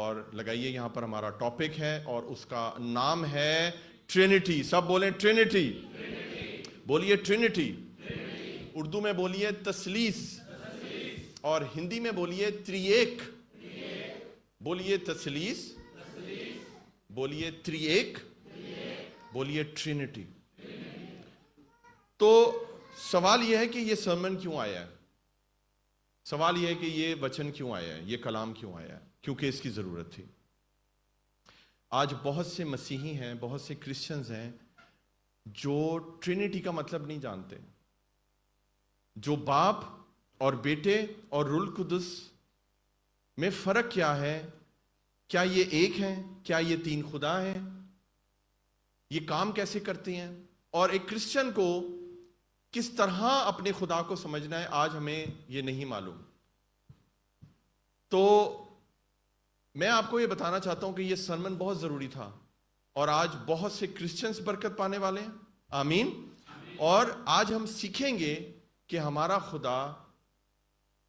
اور لگائیے یہاں پر ہمارا ٹاپک ہے اور اس کا نام ہے ٹرینٹی. سب بولیں ٹرینٹی. بولیے ٹرینٹی. اردو میں بولیے تثلیث, اور ہندی میں بولیے ترییک. بولیے تثلیث, بولیے ترییک, بولیے ٹرینٹی. تو سوال یہ ہے کہ یہ سرمن کیوں آیا ہے؟ سوال یہ ہے کہ یہ وچن کیوں آیا ہے, یہ کلام کیوں آیا ہے؟ کیونکہ اس کی ضرورت تھی. آج بہت سے مسیحی ہیں, بہت سے کرسچنز ہیں جو ٹرینٹی کا مطلب نہیں جانتے, جو باپ اور بیٹے اور روح القدس میں فرق کیا ہے, کیا یہ ایک ہیں, کیا یہ تین خدا ہیں, یہ کام کیسے کرتے ہیں, اور ایک کرسچن کو کس طرح اپنے خدا کو سمجھنا ہے, آج ہمیں یہ نہیں معلوم. تو میں آپ کو یہ بتانا چاہتا ہوں کہ یہ سرمن بہت ضروری تھا, اور آج بہت سے کرسچنز برکت پانے والے ہیں. آمین. اور آج ہم سیکھیں گے کہ ہمارا خدا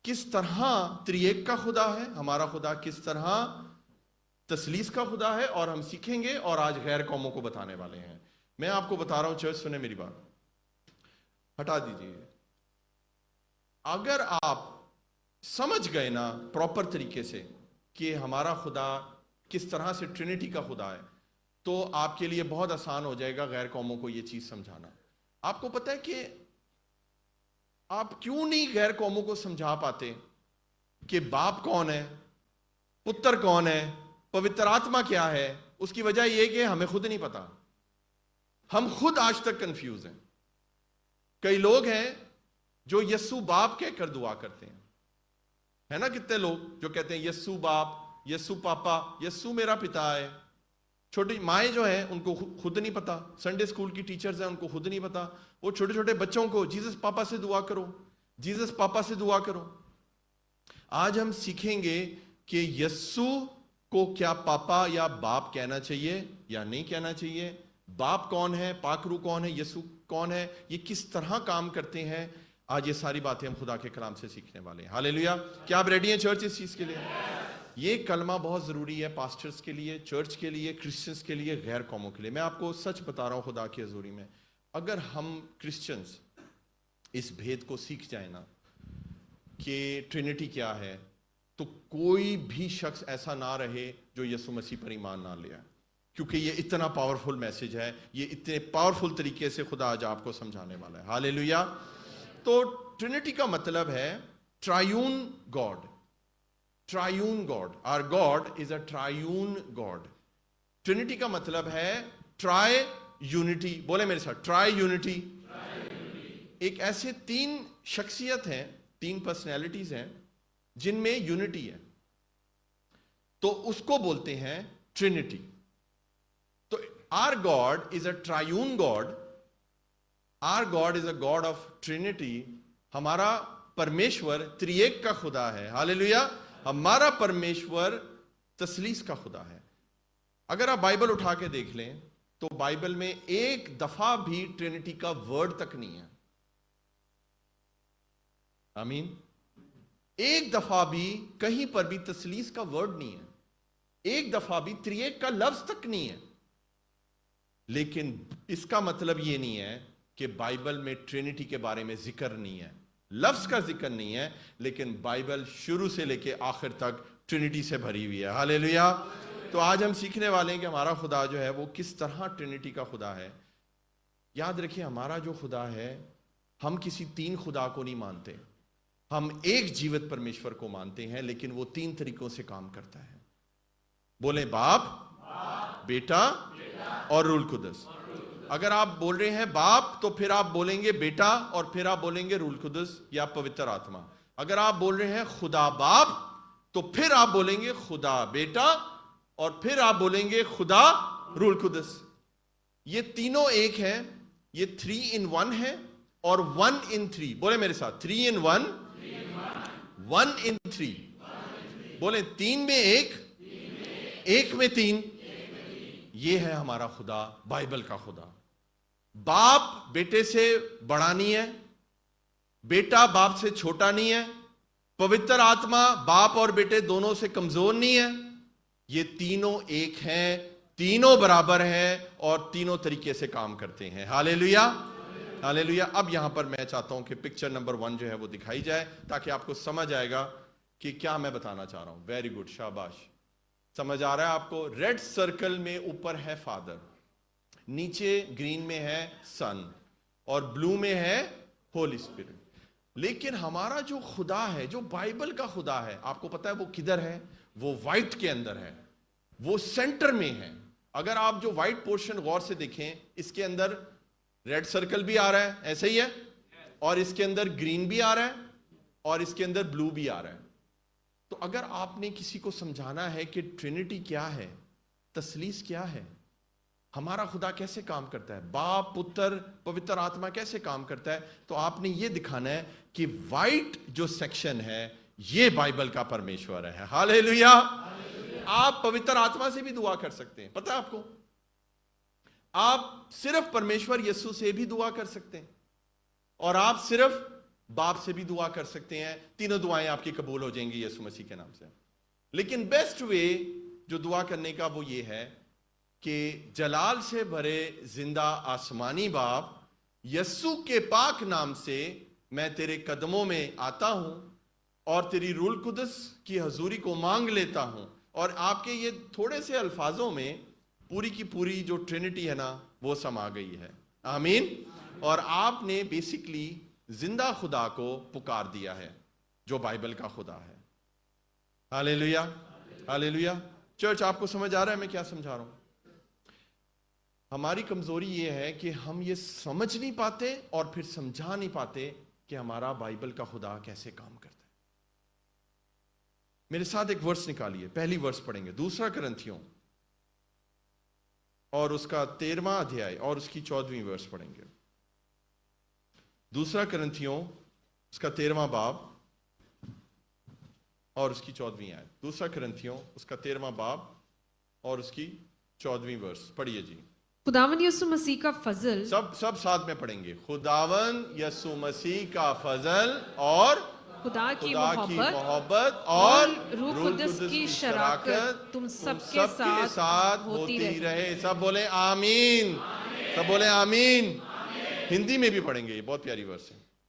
کس طرح ترییک کا خدا ہے, ہمارا خدا کس طرح تثلیث کا خدا ہے, اور ہم سیکھیں گے اور آج غیر قوموں کو بتانے والے ہیں. میں آپ کو بتا رہا ہوں, چرچ سنیں میری بات, ہٹا دیجیے. اگر آپ سمجھ گئے نا پراپر طریقے سے کہ ہمارا خدا کس طرح سے ٹرینٹی کا خدا ہے, تو آپ کے لیے بہت آسان ہو جائے گا غیر قوموں کو یہ چیز سمجھانا. آپ کو پتہ ہے کہ آپ کیوں نہیں غیر قوموں کو سمجھا پاتے کہ باپ کون ہے, پتر کون ہے, پوتر آتما کیا ہے؟ اس کی وجہ یہ کہ ہمیں خود نہیں پتا. ہم خود آج تک کنفیوز ہیں. کئی لوگ ہیں جو یسوع باپ کہہ کر دعا کرتے ہیں, ہے نا؟ کتنے لوگ جو کہتے ہیں یسوع باپ, یسوع پاپا, یسوع میرا پتا ہے. چھوٹی مائیں جو ہیں ان کو خود نہیں پتا, سنڈے اسکول کی ٹیچرز ہیں ان کو خود نہیں پتا, وہ چھوٹے چھوٹے بچوں کو جیزس پاپا سے دعا کرو, جیزس پاپا سے دعا کرو. آج ہم سیکھیں گے کہ یسوع کو کیا پاپا یا باپ کہنا چاہیے یا نہیں کہنا چاہیے, باپ کون ہے, پاک روح کون ہے, یسوع کون ہے, یہ کس طرح کام کرتے ہیں. آج یہ ساری باتیں ہم خدا کے کلام سے سیکھنے والے ہیں. ہاللیلویا. کیا آپ ریڈی ہیں چرچ اس چیز کے لیے؟ یہ کلمہ بہت ضروری ہے پاسٹرز کے لیے, چرچ کے لیے, کرسچنز کے لیے, غیر قوموں کے لیے. میں آپ کو سچ بتا رہا ہوں خدا کی حضوری میں, اگر ہم کرسچنز اس بھید کو سیکھ جائیں نا کہ ٹرینٹی کیا ہے, تو کوئی بھی شخص ایسا نہ رہے جو یسوع مسیح پر ایمان نہ لے آئے, کیونکہ یہ اتنا پاورفل میسج ہے, یہ اتنے پاورفل طریقے سے خدا آج آپ کو سمجھانے والا ہے. ہاللیلویا. تو ٹرینٹی کا مطلب ہے triune God. Triune God, our God is a triune God. Trinity کا مطلب ہے ٹرائی یونٹی. بولے میرے ساتھ, ٹرائی یونٹی. ایک ایسے تین شخصیت ہیں, تین پرسنالٹیز ہیں جن میں یونٹی ہے, تو اس کو بولتے ہیں ٹرینٹی. تو our God is a triune God. Our God is a God of Trinity. ہمارا پرمیشور ترییک کا خدا ہے. ہاللیلویا. ہمارا پرمیشور تثلیث کا خدا ہے. اگر آپ بائبل اٹھا کے دیکھ لیں تو بائبل میں ایک دفعہ بھی ٹرینٹی کا ورڈ تک نہیں ہے. آمین. ایک دفعہ بھی کہیں پر بھی تثلیث کا ورڈ نہیں ہے, ایک دفعہ بھی ترییک کا لفظ تک نہیں ہے. لیکن اس کا مطلب یہ نہیں ہے کہ بائبل میں ٹرینٹی کے بارے میں ذکر نہیں ہے, لفظ کا ذکر نہیں ہے, لیکن بائبل شروع سے لے کے آخر تک ٹرینٹی سے بھری ہوئی ہے. ہاللیلویا. تو آج ہم سیکھنے والے ہیں کہ ہمارا خدا جو ہے وہ کس طرح ٹرینٹی کا خدا ہے. یاد رکھیں, ہمارا جو خدا ہے, ہم کسی تین خدا کو نہیں مانتے, ہم ایک جیوت پرمیشور کو مانتے ہیں, لیکن وہ تین طریقوں سے کام کرتا ہے. بولیں باپ, بیٹا اور روح القدس. اگر آپ بول رہے ہیں باپ تو پھر آپ بولیں گے بیٹا, اور پھر آپ بولیں گے روح القدس یا پوتر آتما. اگر آپ بول رہے ہیں خدا باپ تو پھر آپ بولیں گے خدا بیٹا, اور پھر آپ بولیں گے خدا روح القدس. یہ تینوں ایک ہیں, یہ 3 in 1 ہے اور 1 in 3. بولے میرے ساتھ, 3 in 1, 1 in 3. بولیں 3 میں 1, 1 میں 3. یہ ہے ہمارا خدا, بائبل کا خدا. باپ بیٹے سے بڑا نہیں ہے, بیٹا باپ سے چھوٹا نہیں ہے, پوتر آتما باپ اور بیٹے دونوں سے کمزور نہیں ہے, یہ تینوں ایک ہیں, تینوں برابر ہیں اور تینوں طریقے سے کام کرتے ہیں. ہاللیلویا, ہاللیلویا. اب یہاں پر میں چاہتا ہوں کہ پکچر نمبر 1 جو ہے وہ دکھائی جائے تاکہ آپ کو سمجھ آئے گا کہ کیا میں بتانا چاہ رہا ہوں. ویری گڈ, شاباش. سمجھ آ رہا ہے آپ کو؟ ریڈ سرکل میں اوپر ہے فادر, نیچے گرین میں ہے سن اور بلو میں ہے ہولی اسپرٹ. لیکن ہمارا جو خدا ہے, جو بائبل کا خدا ہے, آپ کو پتا ہے وہ کدھر ہے؟ وہ وائٹ کے اندر ہے, وہ سینٹر میں ہے. اگر آپ جو وائٹ پورشن غور سے دیکھیں, اس کے اندر ریڈ سرکل بھی آ رہا ہے, ایسے ہی ہے, اور اس کے اندر گرین بھی آ رہا ہے اور اس کے اندر بلو بھی آ رہا ہے. تو اگر آپ نے کسی کو سمجھانا ہے کہ ٹرینٹی کیا ہے, تثلیث کیا ہے, ہمارا خدا کیسے کام کرتا ہے, باپ, پتر, پوتر آتما کیسے کام کرتا ہے, تو آپ نے یہ دکھانا ہے کہ وائٹ جو سیکشن ہے یہ بائبل کا پرمیشور ہے. ہاللیلویا. آپ پوتر آتما سے بھی دعا کر سکتے ہیں, پتہ ہے آپ کو؟ آپ صرف پرمیشور یسوع سے بھی دعا کر سکتے ہیں اور آپ صرف باپ سے بھی دعا کر سکتے ہیں. تینوں دعائیں آپ کی قبول ہو جائیں گی یسوع مسیح کے نام سے. لیکن بیسٹ وے جو دعا کرنے کا وہ یہ ہے کہ جلال سے بھرے زندہ آسمانی باپ, یسوع کے پاک نام سے میں تیرے قدموں میں آتا ہوں اور تیری روح القدس کی حضوری کو مانگ لیتا ہوں. اور آپ کے یہ تھوڑے سے الفاظوں میں پوری کی پوری جو ٹرینٹی ہے نا وہ سما گئی ہے. آمین. اور آپ نے بیسیکلی زندہ خدا کو پکار دیا ہے جو بائبل کا خدا ہے. ہاللیلویا, ہاللیلویا. چرچ, آپ کو سمجھ آ رہا ہے میں کیا سمجھا رہا ہوں؟ ہماری کمزوری یہ ہے کہ ہم یہ سمجھ نہیں پاتے اور پھر سمجھا نہیں پاتے کہ ہمارا بائبل کا خدا کیسے کام کرتا ہے. میرے ساتھ ایک ورس نکالیے, پہلی ورس پڑھیں گے, 2 کرنتھیوں اور اس کا 13واں ادھیائے اور اس کی 14ویں ورس پڑھیں گے. 2 کرنتھیوں اس کا 13واں باب اور اس کی 14ویں آیت. 2 کرنتھیوں اس کا 13واں باب اور اس کی 14ویں ورس پڑھیے جی. خداوند یسوع مسیح کا فضل, سب ساتھ میں پڑھیں گے. خداوند یسوع مسیح کا فضل اور خدا کی محبت اور روح القدس کی شراکت تم سب کے ساتھ ہوتی رہے. سب بولیں آمین. سب بولیں آمین. ہندی میں بھی پڑھیں گے, یہ بہت پیاری ورس ہے.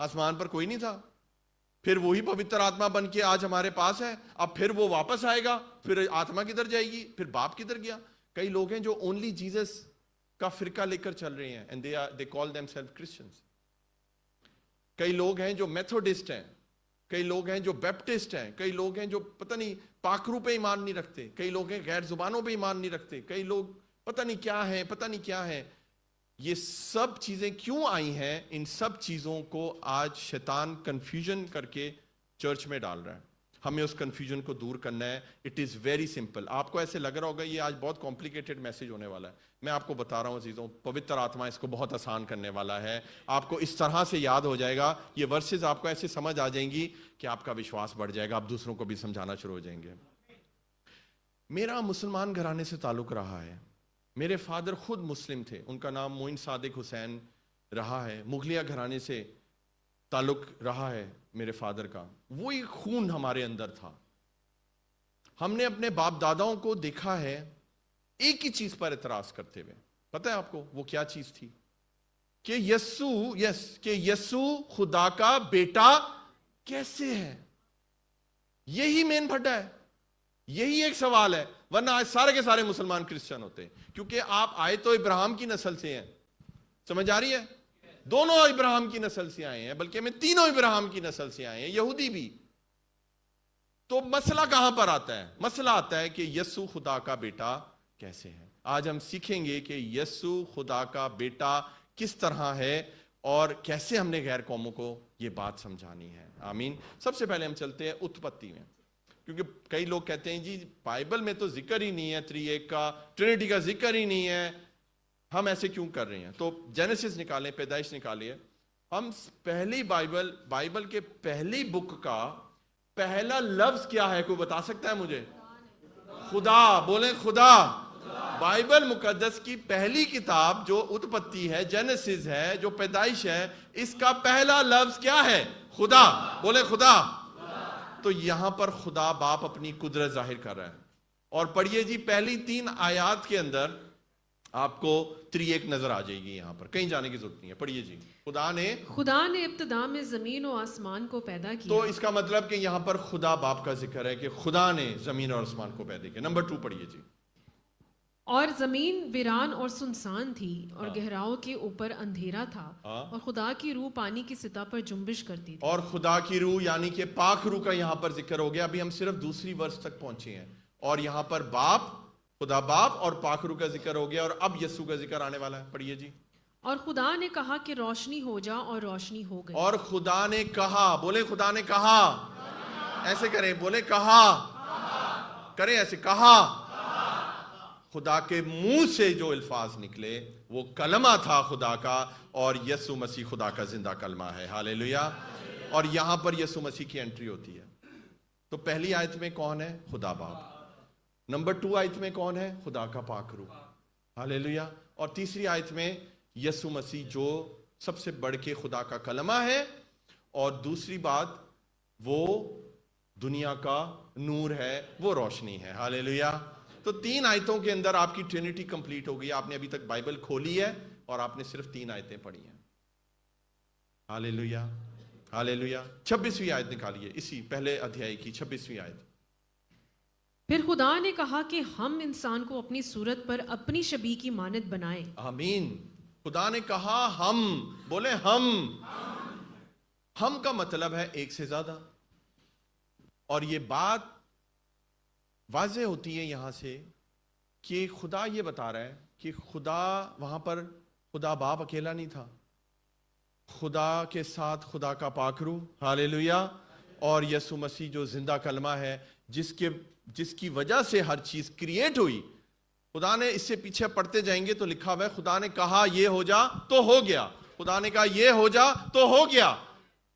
آسمان پر کوئی نہیں تھا. پھر وہی پوتر آتما بن کے آج ہمارے پاس ہے. اب پھر وہ واپس آئے گا, پھر آتما کدھر جائے گی, پھر باپ کدھر گیا. کئی لوگ ہیں جو اونلی جیزس کا فرقہ لے کر چل رہے ہیں, and they call themselves Christians. کئی لوگ ہیں جو میتھوڈسٹ ہیں, کئی لوگ ہیں جو بیپٹسٹ ہیں, کئی لوگ ہیں جو پتہ نہیں پاکرو پہ ایمان نہیں رکھتے, کئی لوگ ہیں غیر زبانوں پہ ایمان نہیں رکھتے, کئی لوگ پتہ نہیں کیا ہیں, پتہ نہیں کیا ہیں. یہ سب چیزیں کیوں آئی ہیں؟ ان سب چیزوں کو آج شیطان کنفیوژن کر کے چرچ میں ڈال رہا ہے. ہمیں اس کنفیوژن کو دور کرنا ہے. It is very simple. آپ کو ایسے لگ رہا ہوگا یہ آج بہت کمپلیکیٹڈ میسج ہونے والا ہے. میں آپ کو بتا رہا ہوں عزیزوں, پوتر آتما اس کو بہت آسان کرنے والا ہے. آپ کو اس طرح سے یاد ہو جائے گا, یہ ورسز آپ کو ایسے سمجھ آ جائیں گی کہ آپ کا وشواس بڑھ جائے گا, آپ دوسروں کو بھی سمجھانا شروع ہو جائیں گے. میرا مسلمان گھرانے سے تعلق رہا ہے. میرے فادر خود مسلم تھے, ان کا نام معین صادق حسین رہا ہے. مغلیہ گھرانے سے تعلق رہا ہے میرے فادر کا. وہی خون ہمارے اندر تھا. ہم نے اپنے باپ داداؤں کو دیکھا ہے ایک ہی چیز پر اعتراض کرتے ہوئے. پتہ ہے آپ کو وہ کیا چیز تھی؟ کہ یسوع خدا کا بیٹا کیسے ہے. یہی مین پھڈا ہے, یہی ایک سوال ہے. ورنہ آج سارے کے سارے مسلمان کرسچن ہوتے ہیں, کیونکہ آپ آئے تو ابراہیم کی نسل سے ہیں. سمجھ آ رہی ہے؟ دونوں ابراہیم کی نسل سے آئے ہیں, بلکہ میں تینوں ابراہیم کی نسل سے آئے ہیں, یہودی بھی. تو مسئلہ کہاں پر آتا ہے؟ مسئلہ آتا ہے کہ یسوع خدا کا بیٹا کیسے ہے. آج ہم سیکھیں گے کہ یسوع خدا کا بیٹا کس طرح ہے اور کیسے ہم نے غیر قوموں کو یہ بات سمجھانی ہے. آمین. سب سے پہلے ہم چلتے ہیں اتپتی میں, کیونکہ کئی لوگ کہتے ہیں جی بائبل میں تو ذکر ہی نہیں ہے تری ایک کا, ٹرینٹی کا ذکر ہی نہیں ہے, ہم ایسے کیوں کر رہے ہیں؟ تو جینیسس نکالیں, پیدائش نکالیے. ہم پہلی بائبل کے پہلی بک کا پہلا لفظ کیا ہے؟ کوئی بتا سکتا ہے مجھے؟ خدا. بولیں خدا. بائبل مقدس کی پہلی کتاب جو اتپتی ہے, جینیسس ہے, جو پیدائش ہے, اس کا پہلا لفظ کیا ہے؟ خدا. بولیں خدا. تو یہاں پر خدا باپ اپنی قدرت ظاہر کر رہا ہے. اور پڑھیے جی, پہلی 3 آیات کے اندر آپ کو تری ایک نظر آ جائے گی. یہاں پر کہیں جانے کی ضرورت نہیں ہے, پڑھیے جی. خدا نے ابتدا میں زمین و آسمان کو پیدا کیا. تو اس کا مطلب کہ یہاں پر خدا باپ کا ذکر ہے کہ خدا نے زمین اور آسمان کو پیدا کیا. نمبر 2 پڑھیے جی. اور زمین ویران اور سنسان تھی, اور گہراؤں کے اوپر اندھیرا تھا, اور خدا کی روح پانی کی سطح پر جنبش کرتی تھی. اور خدا کی روح یعنی کہ پاک روح کا یہاں پر ذکر ہو گیا. ابھی ہم صرف دوسری ورس تک پہنچے ہیں, اور یہاں پر خدا باپ اور پاک روح کا ذکر ہو گیا, اور اب یسوع کا ذکر آنے والا ہے. پڑھیے جی. اور خدا نے کہا کہ روشنی ہو جا, اور روشنی ہو گئی. اور خدا نے کہا. بولے خدا نے کہا. ایسے کریں, بولے کہا. کریں ایسے, کہا. خدا کے منہ سے جو الفاظ نکلے وہ کلمہ تھا خدا کا, اور یسوع مسیح خدا کا زندہ کلمہ ہے. ہاللیلویا. اور یہاں پر یسوع مسیح کی انٹری ہوتی ہے. تو پہلی آیت میں کون ہے؟ خدا باپ. نمبر 2 آیت میں کون ہے؟ خدا کا پاک روح. ہاللیلویا. اور تیسری آیت میں یسوع مسیح جو سب سے بڑھ کے خدا کا کلمہ ہے, اور دوسری بات وہ دنیا کا نور ہے, وہ روشنی ہے. ہاللیلویا. تو 3 آیتوں کے اندر آپ کی ٹرینٹی کمپلیٹ ہو گئی. آپ نے ابھی تک بائبل کھولی ہے اور آپ نے صرف 3 آیتیں پڑھی ہیں. ہاللیلویا. ہاللیلویا. 26ویں آیت نکالیے, اسی پہلے ادھیائی کی 26ویں آیت. پھر خدا نے کہا کہ ہم انسان کو اپنی صورت پر اپنی شبیہ کی مانند بنائیں. آمین. خدا نے کہا ہم. بولے ہم. ہم کا مطلب ہے ایک سے زیادہ. اور یہ بات واضح ہوتی ہے یہاں سے کہ خدا یہ بتا رہا ہے کہ خدا وہاں پر خدا باپ اکیلا نہیں تھا, خدا کے ساتھ خدا کا پاک روح. ہاللیلویا. اور یسوع مسیح جو زندہ کلمہ ہے, جس کی وجہ سے ہر چیز کریٹ ہوئی. خدا نے, اس سے پیچھے پڑھتے جائیں گے تو لکھا ہوا ہے خدا نے کہا یہ ہو جا تو ہو گیا. خدا نے کہا یہ ہو جا تو ہو گیا.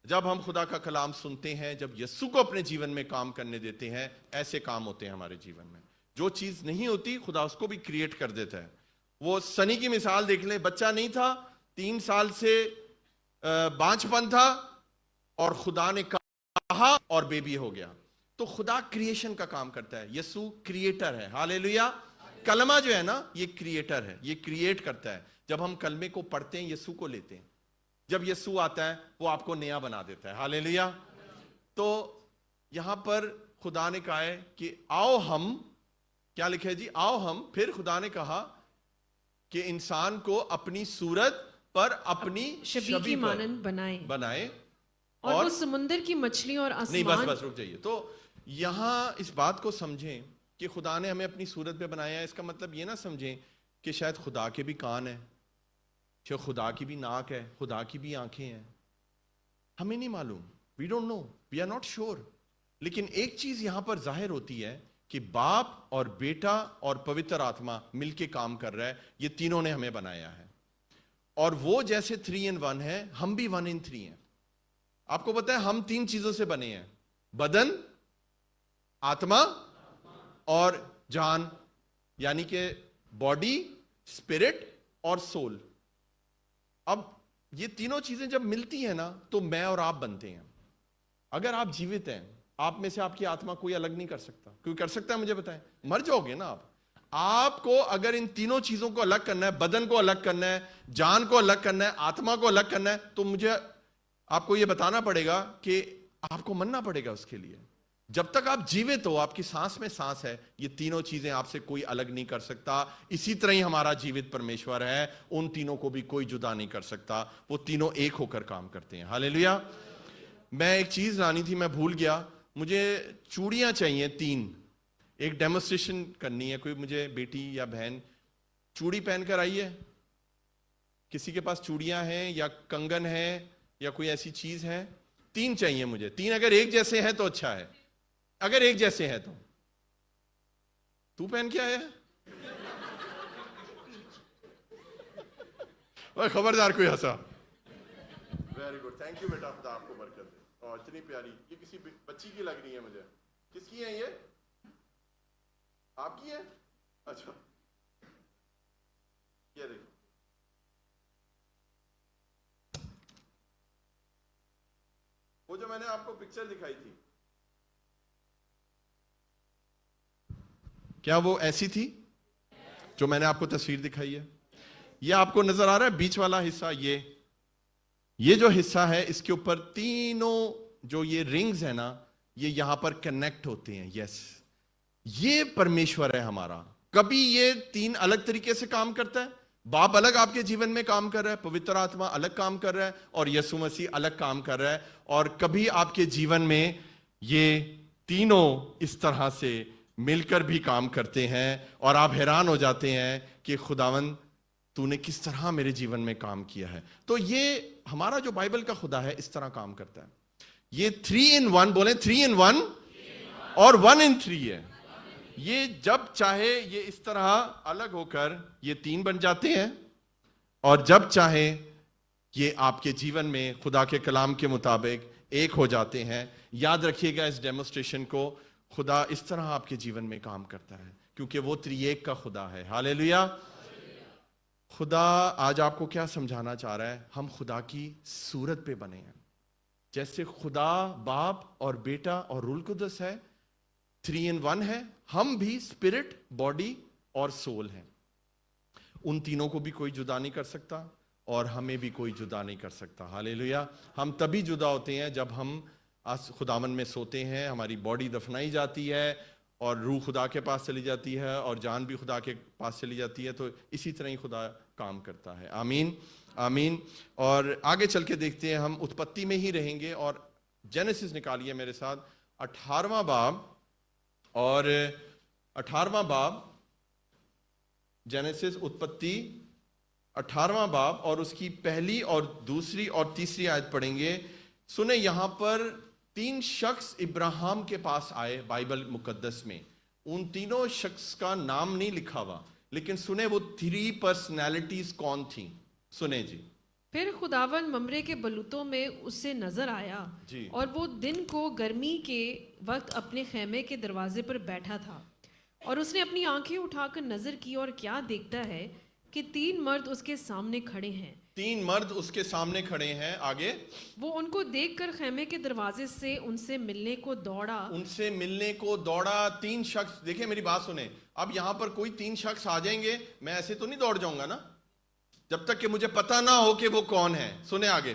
جب ہم خدا کا کلام سنتے ہیں, جب یسوع کو اپنے جیون میں کام کرنے دیتے ہیں, ایسے کام ہوتے ہیں ہمارے جیون میں. جو چیز نہیں ہوتی خدا اس کو بھی کریٹ کر دیتا ہے. وہ سنی کی مثال دیکھ لیں, بچہ نہیں تھا, 3 سال سے بانجھ پن تھا, اور خدا نے کہا اور بیبی ہو گیا. تو خدا کریشن کا کام کرتا ہے. یسوع کریٹر ہے. ہاللیلویا. کلمہ جو ہے نا, یہ کریٹر ہے, یہ کریٹ کرتا ہے. جب ہم کلمے کو پڑھتے ہیں, یسوع کو لیتے ہیں, جب یسوع آتا ہے وہ آپ کو نیا بنا دیتا ہے. ہاللیلویا. تو یہاں پر خدا نے کہا ہے کہ آؤ ہم, کیا لکھا ہے جی, آؤ ہم, پھر خدا نے کہا کہ انسان کو اپنی صورت پر اپنی شبیہ کی مانند بنائے اور وہ سمندر کی مچھلیوں اور نہیں, آسمان. بس رک جائیے. تو یہاں اس بات کو سمجھیں کہ خدا نے ہمیں اپنی صورت پہ بنایا ہے. اس کا مطلب یہ نہ سمجھیں کہ شاید خدا کے بھی کان ہیں, شاید خدا کی بھی ناک ہے, خدا کی بھی آنکھیں ہیں. ہمیں نہیں معلوم, we don't know, we are not sure. لیکن ایک چیز یہاں پر ظاہر ہوتی ہے کہ باپ اور بیٹا اور پوتر آتما مل کے کام کر رہا ہے. یہ تینوں نے ہمیں بنایا ہے, اور وہ جیسے 3 in 1 ہے, ہم بھی 1 in 3 ہیں. آپ کو پتا ہے ہم 3 چیزوں سے بنے ہیں, بدن, آتما اور جان, یعنی کہ باڈی, اسپرٹ اور سول. اب یہ تینوں چیزیں جب ملتی ہیں نا تو میں اور آپ بنتے ہیں. اگر آپ جیوت ہیں, آپ میں سے آپ کی آتما کوئی الگ نہیں کر سکتا. کوئی کر سکتا ہے مجھے بتائیں؟ مر جاؤ گے نا آپ. آپ کو اگر ان تینوں چیزوں کو الگ کرنا ہے, بدن کو الگ کرنا ہے, جان کو الگ کرنا ہے, آتما کو الگ کرنا ہے, تو مجھے آپ کو یہ بتانا پڑے گا کہ آپ کو مننا پڑے گا اس کے لیے. جب تک آپ جیوت ہو, آپ کی سانس میں سانس ہے, یہ تینوں چیزیں آپ سے کوئی الگ نہیں کر سکتا. اسی طرح ہی ہمارا جیوت پرمیشور ہے, ان تینوں کو بھی کوئی جدا نہیں کر سکتا. وہ تینوں ایک ہو کر کام کرتے ہیں. ہاللیلویا. میں ایک چیز لانی تھی, میں بھول گیا. مجھے چوڑیاں چاہیے 3. ایک ڈیمونسٹریشن کرنی ہے. کوئی مجھے بیٹی یا بہن چوڑی پہن کر آئی ہے؟ کسی کے پاس چوڑیاں ہیں یا کنگن ہے یا کوئی ایسی چیز ہے؟ 3 چاہیے مجھے. 3 اگر ایک جیسے ہیں تو اچھا ہے. اگر ایک جیسے ہیں تو پہن کے آیا ہے؟ خبردار کوئی ہنسا. ویری گڈ, تھینک یو بیٹا, خدا آپ کو برکت دے. اور اتنی پیاری, یہ کسی بچی کی لگ رہی ہے مجھے. کس کی ہے یہ؟ آپ کی ہے؟ اچھا, یہ دیکھو. وہ جو میں نے آپ کو پکچر دکھائی تھی, کیا وہ ایسی تھی جو میں نے آپ کو تصویر دکھائی ہے؟ یہ آپ کو نظر آ رہا ہے بیچ والا حصہ؟ یہ جو حصہ ہے, اس کے اوپر تینوں جو یہ رنگز ہیں نا, یہ یہاں پر کنیکٹ ہوتے ہیں. یس, یہ پرمیشور ہے ہمارا. کبھی یہ 3 الگ طریقے سے کام کرتا ہے. باپ الگ آپ کے جیون میں کام کر رہا ہے, پوتر آتما الگ کام کر رہا ہے, اور یسوع مسیح الگ کام کر رہا ہے. اور کبھی آپ کے جیون میں یہ تینوں اس طرح سے مل کر بھی کام کرتے ہیں, اور آپ حیران ہو جاتے ہیں کہ خداوند تو نے کس طرح میرے جیون میں کام کیا ہے. تو یہ ہمارا جو بائبل کا خدا ہے اس طرح کام کرتا ہے. یہ 3 in 1, بولیں 3 in 1 اور 1 in 3 ہے. یہ جب چاہے یہ اس طرح الگ ہو کر یہ 3 بن جاتے ہیں, اور جب چاہے یہ آپ کے جیون میں خدا کے کلام کے مطابق ایک ہو جاتے ہیں. یاد رکھیے گا اس ڈیمونسٹریشن کو, خدا اس طرح آپ کے جیون میں کام کرتا ہے کیونکہ وہ ترییک کا خدا ہے. ہاللیلویا. خدا آج آپ کو کیا سمجھانا چاہ رہا ہے؟ ہم خدا کی صورت پہ بنے ہیں. جیسے خدا باپ اور بیٹا اور روح القدس ہے, 3 in 1 ہے, ہم بھی اسپرٹ, باڈی اور سول ہیں. ان تینوں کو بھی کوئی جدا نہیں کر سکتا, اور ہمیں بھی کوئی جدا نہیں کر سکتا. ہاللیلویا. ہم تبھی جدا ہوتے ہیں جب ہم خداوند میں سوتے ہیں, ہماری باڈی دفنائی جاتی ہے اور روح خدا کے پاس چلی جاتی ہے اور جان بھی خدا کے پاس چلی جاتی ہے. تو اسی طرح ہی خدا کام کرتا ہے. آمین آمین. اور آگے چل کے دیکھتے ہیں, ہم اتپتی میں ہی رہیں گے, اور جینیسس نکالیے میرے ساتھ 18واں باب, اور 18واں باب جینیسس اتپتی 18واں باب, اور اس کی پہلی اور دوسری اور تیسری آیت پڑھیں گے. سنیں, یہاں پر 3 شخص ابراہیم کے پاس آئے بائبل مقدس میں. ان تینوں شخص کا نام نہیں لکھا ہوا, لیکن سنیں وہ 3 پرسنالٹیز کون تھیں. سنیں جی. پھر خداوند ممرے کے بلوتوں میں اس سے نظر آیا جی. اور وہ دن کو گرمی کے وقت اپنے خیمے کے دروازے پر بیٹھا تھا, اور اس نے اپنی آنکھیں اٹھا کر نظر کی, اور کیا دیکھتا ہے کہ 3 مرد اس کے سامنے کھڑے ہیں. 3 مرد اس کے سامنے کھڑے ہیں. آگے, وہ ان کو دیکھ کر خیمے کے دروازے سے ان سے ملنے کو دوڑا. ان سے ملنے کو دوڑا. 3 شخص, دیکھیں میری بات سنیں, اب یہاں پر کوئی 3 شخص آ جائیں گے, میں ایسے تو نہیں دوڑ جاؤں گا نا, جب تک کہ مجھے پتہ نہ ہو کہ وہ کون ہے. سنیں آگے,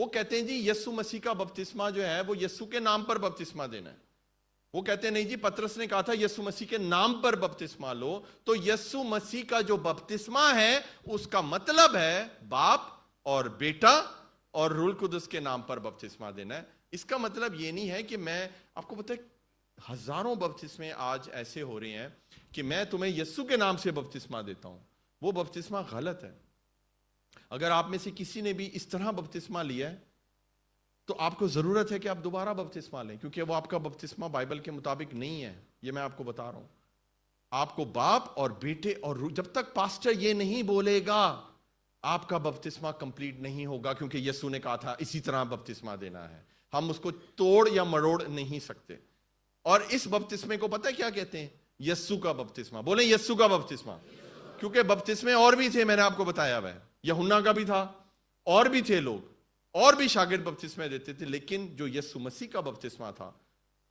وہ کہتے ہیں جی یسوع مسیح کا بپتسمہ جو ہے وہ یسوع کے نام پر بپتسمہ دینا ہے. وہ کہتے ہیں نہیں جی پطرس نے کہا تھا یسوع مسیح کے نام پر بپتسمہ لو, تو یسوع مسیح کا جو بپتسمہ ہے اس کا مطلب ہے باپ اور بیٹا اور روح القدس کے نام پر بپتسمہ دینا ہے. اس کا مطلب یہ نہیں ہے کہ میں, آپ کو پتہ ہے ہزاروں بپتسمے آج ایسے ہو رہے ہیں کہ میں تمہیں یسوع کے نام سے بپتسمہ دیتا ہوں. وہ بپتسمہ غلط ہے. اگر آپ میں سے کسی نے بھی اس طرح بپتسمہ لیا ہے تو آپ کو ضرورت ہے کہ آپ دوبارہ بپتسمہ لیں, کیونکہ وہ آپ کا بپتسمہ بائبل کے مطابق نہیں ہے. یہ میں آپ کو بتا رہا ہوں. آپ کو باپ اور بیٹے اور روح, جب تک پاسٹر یہ نہیں بولے گا آپ کا بپتسمہ کمپلیٹ نہیں ہوگا, کیونکہ یسوع نے کہا تھا اسی طرح بپتسمہ دینا ہے. ہم اس کو توڑ یا مروڑ نہیں سکتے. اور اس بپتسمے کو پتہ ہے کیا کہتے ہیں؟ یسوع کا بپتسمہ. بولیں یسوع کا بپتسمہ. کیونکہ بپتسمے اور بھی تھے, میں نے آپ کو بتایا ہوا ہے. یوحنا کا بھی تھا, اور بھی تھے لوگ, اور بھی شاگرد بپتسمے دیتے تھے, لیکن جو یسوع مسیح کا بپتسمہ تھا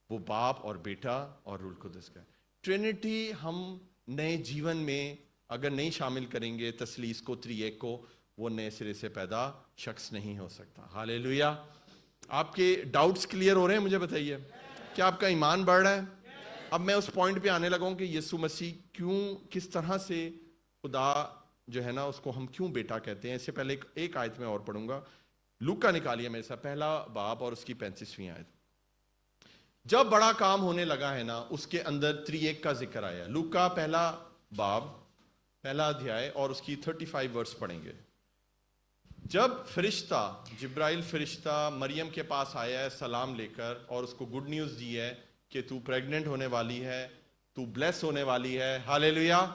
وہ باپ اور بیٹا اور روح القدس کا. ٹرینٹی ہم نئے جیون میں اگر نہیں شامل کریں گے تثلیث کو, تری ایک کو, وہ نئے سرے سے پیدا شخص نہیں ہو سکتا. ہاللیلویا. آپ کے ڈاؤٹس کلیئر ہو رہے ہیں؟ مجھے بتائیے کیا آپ کا ایمان بڑھ رہا ہے؟ اب میں اس پوائنٹ پہ آنے لگا ہوں کہ یسوع مسیح کیوں, کس طرح سے خدا جو ہے نا اس کو ہم کیوں بیٹا کہتے ہیں. اس سے پہلے ایک آیت میں اور پڑھوں گا. لوکا نکالیے میرے ساتھ, پہلا باب اور اس کی 35ویں آیت. جب بڑا کام ہونے لگا ہے نا اس کے اندر تری ایک کا ذکر آیا. لوکا پہلا باب پہلا ادھیائے اور اس کی 35 ورس پڑھیں گے. جب فرشتہ جبرائیل فرشتہ مریم کے پاس آیا ہے سلام لے کر اور اس کو گڈ نیوز دی ہے کہ تو پریگننٹ ہونے والی ہے, تو بلیس ہونے والی ہے, ہاللیلویا,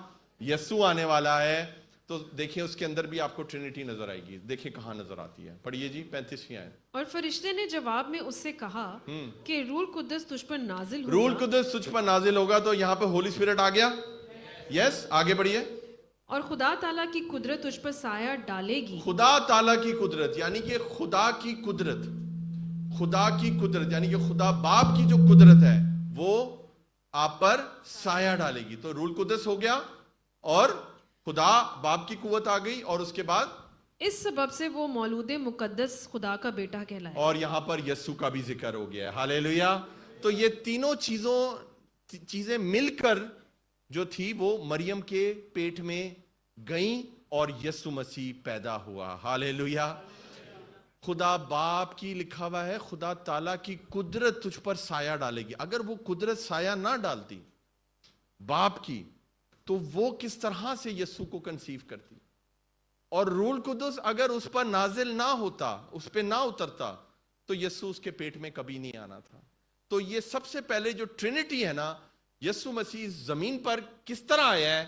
یسوع آنے والا ہے, تو دیکھیں اس کے اندر بھی آپ کو ٹرینٹی نظر آئے گی. دیکھیں کہاں نظر آتی ہے. پڑھیے جی 35ویں آیت. اور فرشتے نے جواب میں اس سے کہا کہ روح القدس تجھ پر نازل روح ہوگا. القدس تجھ پر نازل ہوگا, تو یہاں پہ ہولی اسپرٹ آ گیا. یس, آگے بڑھیے. اور خدا تعالیٰ کی قدرت تجھ پر سایہ ڈالے گی. خدا تعالیٰ کی قدرت یعنی کہ خدا کی قدرت, خدا کی قدرت یعنی کہ خدا باپ کی جو قدرت ہے وہ آپ پر سایہ ڈالے گی. تو روح القدس ہو گیا اور خدا باپ کی قوت آ گئی, اور اس کے بعد اس سبب سے وہ مولود مقدس خدا کا بیٹا کہلائے. اور یہاں پر یسوع کا بھی ذکر ہو گیا ہے. ہاللیلویا. تو یہ تینوں چیزیں مل کر جو تھی وہ مریم کے پیٹ میں گئیں اور یسوع مسیح پیدا ہوا. ہاللیلویا. خدا باپ کی لکھا ہوا ہے خدا تعالیٰ کی قدرت تجھ پر سایہ ڈالے گی. اگر وہ قدرت سایہ نہ ڈالتی باپ کی تو وہ کس طرح سے یسوع کو کنسیو کرتی. اور روح القدس اگر اس پر نازل نہ ہوتا, اس پہ نہ اترتا, تو یسوع اس کے پیٹ میں کبھی نہیں آنا تھا. تو یہ سب سے پہلے جو ٹرینٹی ہے نا, یسوع مسیح زمین پر کس طرح آیا ہے,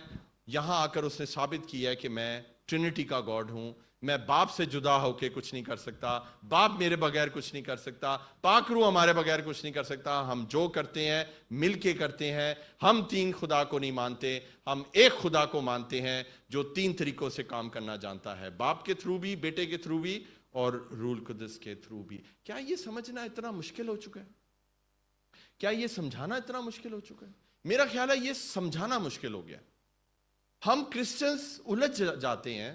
یہاں آ کر اس نے ثابت کیا ہے کہ میں ٹرینٹی کا گاڈ ہوں. میں باپ سے جدا ہو کے کچھ نہیں کر سکتا, باپ میرے بغیر کچھ نہیں کر سکتا, پاک روح ہمارے بغیر کچھ نہیں کر سکتا. ہم جو کرتے ہیں مل کے کرتے ہیں. ہم تین خدا کو نہیں مانتے, ہم ایک خدا کو مانتے ہیں جو تین طریقوں سے کام کرنا جانتا ہے, باپ کے تھرو بھی, بیٹے کے تھرو بھی اور روح القدس کے تھرو بھی. کیا یہ سمجھنا اتنا مشکل ہو چکا ہے؟ کیا یہ سمجھانا اتنا مشکل ہو چکا ہے؟ میرا خیال ہے یہ سمجھانا مشکل ہو گیا. ہم کرسچنز الجھ جاتے ہیں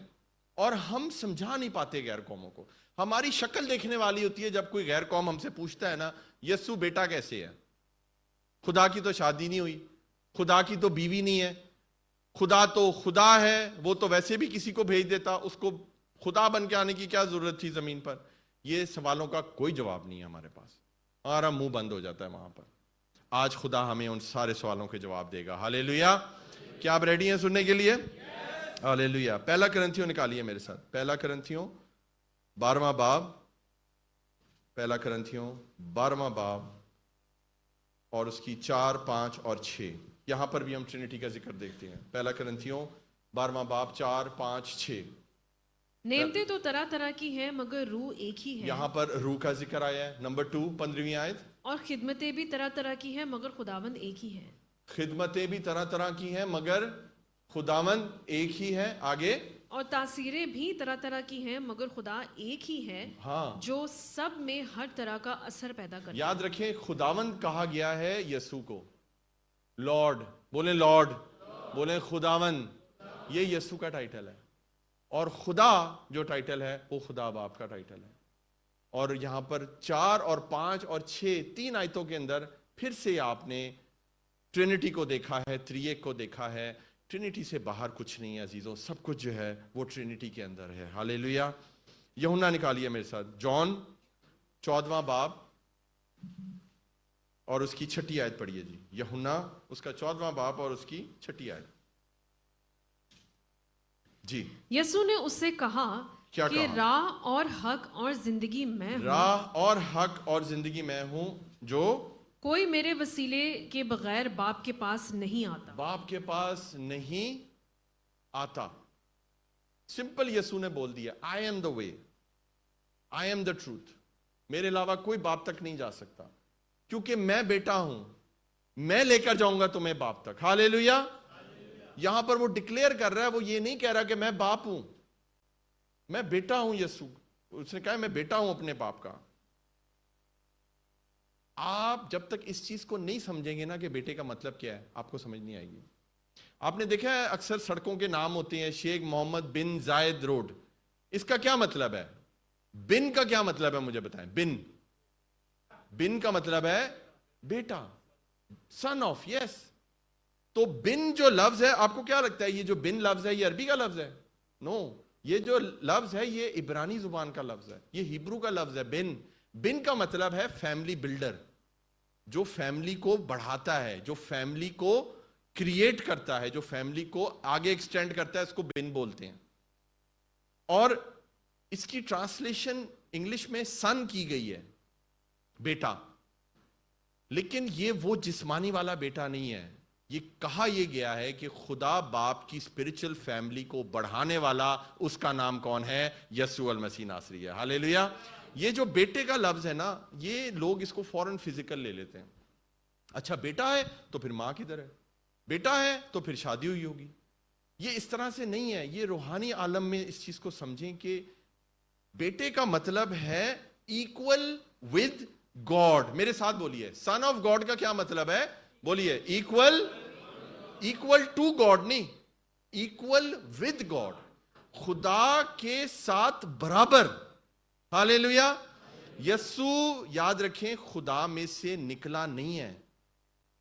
اور ہم سمجھا نہیں پاتے غیر قوموں کو. ہماری شکل دیکھنے والی ہوتی ہے جب کوئی غیر قوم ہم سے پوچھتا ہے نا یسوع بیٹا کیسے ہے, خدا کی تو شادی نہیں ہوئی, خدا کی تو بیوی نہیں ہے, خدا تو خدا ہے, وہ تو ویسے بھی کسی کو بھیج دیتا, اس کو خدا بن کے آنے کی کیا ضرورت تھی زمین پر. یہ سوالوں کا کوئی جواب نہیں ہے ہمارے پاس, ہمارا منہ بند ہو جاتا ہے وہاں پر. آج خدا ہمیں ان سارے سوالوں کے جواب دے گا. ہاللیلویا. کیا آپ ریڈی ہیں سننے کے لیے؟ ہاللیلویا. پہلا کرنتھیوں نکالیے میرے ساتھ, پہلا کرنتھیوں 12واں باب, پہلا کرنتھیوں 12واں باب اور اس کی 4, 5 اور 6. یہاں پر بھی ہم ٹرینٹی کا ذکر دیکھتے ہیں. پہلا کرنتھیوں 12واں باب 4, 5, 6. نعمتیں تو طرح طرح کی ہیں مگر روح ایک ہی ہے. یہاں پر روح کا ذکر آیا ہے. نمبر 2 15ویں آیت. اور خدمتیں بھی طرح طرح کی ہیں مگر خداوند ایک ہی ہے. خدمتیں بھی طرح طرح کی ہیں مگر خداوند ایک ہی ہے. آگے. اور تاثیریں بھی طرح طرح کی ہیں مگر خدا ایک ہی ہے جو سب میں ہر طرح کا اثر پیدا کرتا ہے. یاد رکھیں خداوند کہا گیا ہے یسوع کو, لارڈ. بولیں لارڈ, بولیں خداوند. یہ یسوع کا ٹائٹل ہے, اور خدا جو ٹائٹل ہے وہ خدا باپ کا ٹائٹل ہے. اور یہاں پر 4 اور 5 اور 6 3 آیتوں کے اندر پھر سے آپ نے ٹرینٹی کو دیکھا ہے، تریک کو دیکھا ہے. ٹرینٹی سے باہر کچھ نہیں ہے عزیزوں، سب کچھ جو ہے وہ ٹرینٹی کے اندر ہے. ہاللیلویا. یوحنا نکالیے میرے ساتھ، جان 14واں باب اور اس کی 6 آیت پڑھیے جی. یوحنا اس کا 14واں باب اور اس کی 6 آیت جی. یسوع نے اس سے کہا کیا کہ کہا؟ راہ اور حق اور زندگی میں ہوں، راہ اور حق اور زندگی میں ہوں، جو کوئی میرے وسیلے کے بغیر باپ کے پاس نہیں آتا. باپ کے پاس نہیں آتا. سمپل یسوع نے بول دیا، I am the way, I am the truth. میرے علاوہ کوئی باپ تک نہیں جا سکتا، کیونکہ میں بیٹا ہوں، میں لے کر جاؤں گا تمہیں باپ تک. ہاللیلویا. یہاں پر وہ ڈکلیئر کر رہا ہے، وہ یہ نہیں کہہ رہا کہ میں باپ ہوں، میں بیٹا ہوں. یسوع اس نے کہا میں بیٹا ہوں اپنے باپ کا. آپ جب تک اس چیز کو نہیں سمجھیں گے نا کہ بیٹے کا مطلب کیا ہے، آپ کو سمجھ نہیں آئے گی. آپ نے دیکھا ہے اکثر سڑکوں کے نام ہوتے ہیں شیخ محمد بن زائد روڈ. اس کا کیا مطلب ہے؟ بن کا کیا مطلب ہے مجھے بتائیں. بن کا مطلب ہے بیٹا، سن آف. یس. تو بن جو لفظ ہے، آپ کو کیا لگتا ہے یہ جو بن لفظ ہے یہ عربی کا لفظ ہے؟ نو. یہ جو لفظ ہے یہ عبرانی زبان کا لفظ ہے، یہ ہیبرو کا لفظ ہے. بن کا مطلب ہے فیملی بلڈر، جو فیملی کو بڑھاتا ہے، جو فیملی کو کریٹ کرتا ہے، جو فیملی کو آگے ایکسٹینڈ کرتا ہے، اس کو بن بولتے ہیں. اور اس کی ٹرانسلیشن انگلش میں سن کی گئی ہے، بیٹا. لیکن یہ وہ جسمانی والا بیٹا نہیں ہے. یہ کہا یہ گیا ہے کہ خدا باپ کی اسپرچل فیملی کو بڑھانے والا، اس کا نام کون ہے؟ یسوع المسیح ناصری ہے. ہاللیلویا. یہ جو بیٹے کا لفظ ہے نا، یہ لوگ اس کو فوراً فزیکل لے لیتے ہیں. اچھا بیٹا ہے تو پھر ماں کدھر ہے؟ بیٹا ہے تو پھر شادی ہوئی ہوگی. یہ اس طرح سے نہیں ہے. یہ روحانی عالم میں اس چیز کو سمجھیں کہ بیٹے کا مطلب ہے ایکول ود گاڈ. میرے ساتھ بولیے، سن آف گاڈ کا کیا مطلب ہے؟ بولیے ایکول ٹو گاڈ نہیں، ایکول ود گاڈ، خدا کے ساتھ برابر. ہاللیلویا. یسوع یاد رکھیں خدا میں سے نکلا نہیں ہے.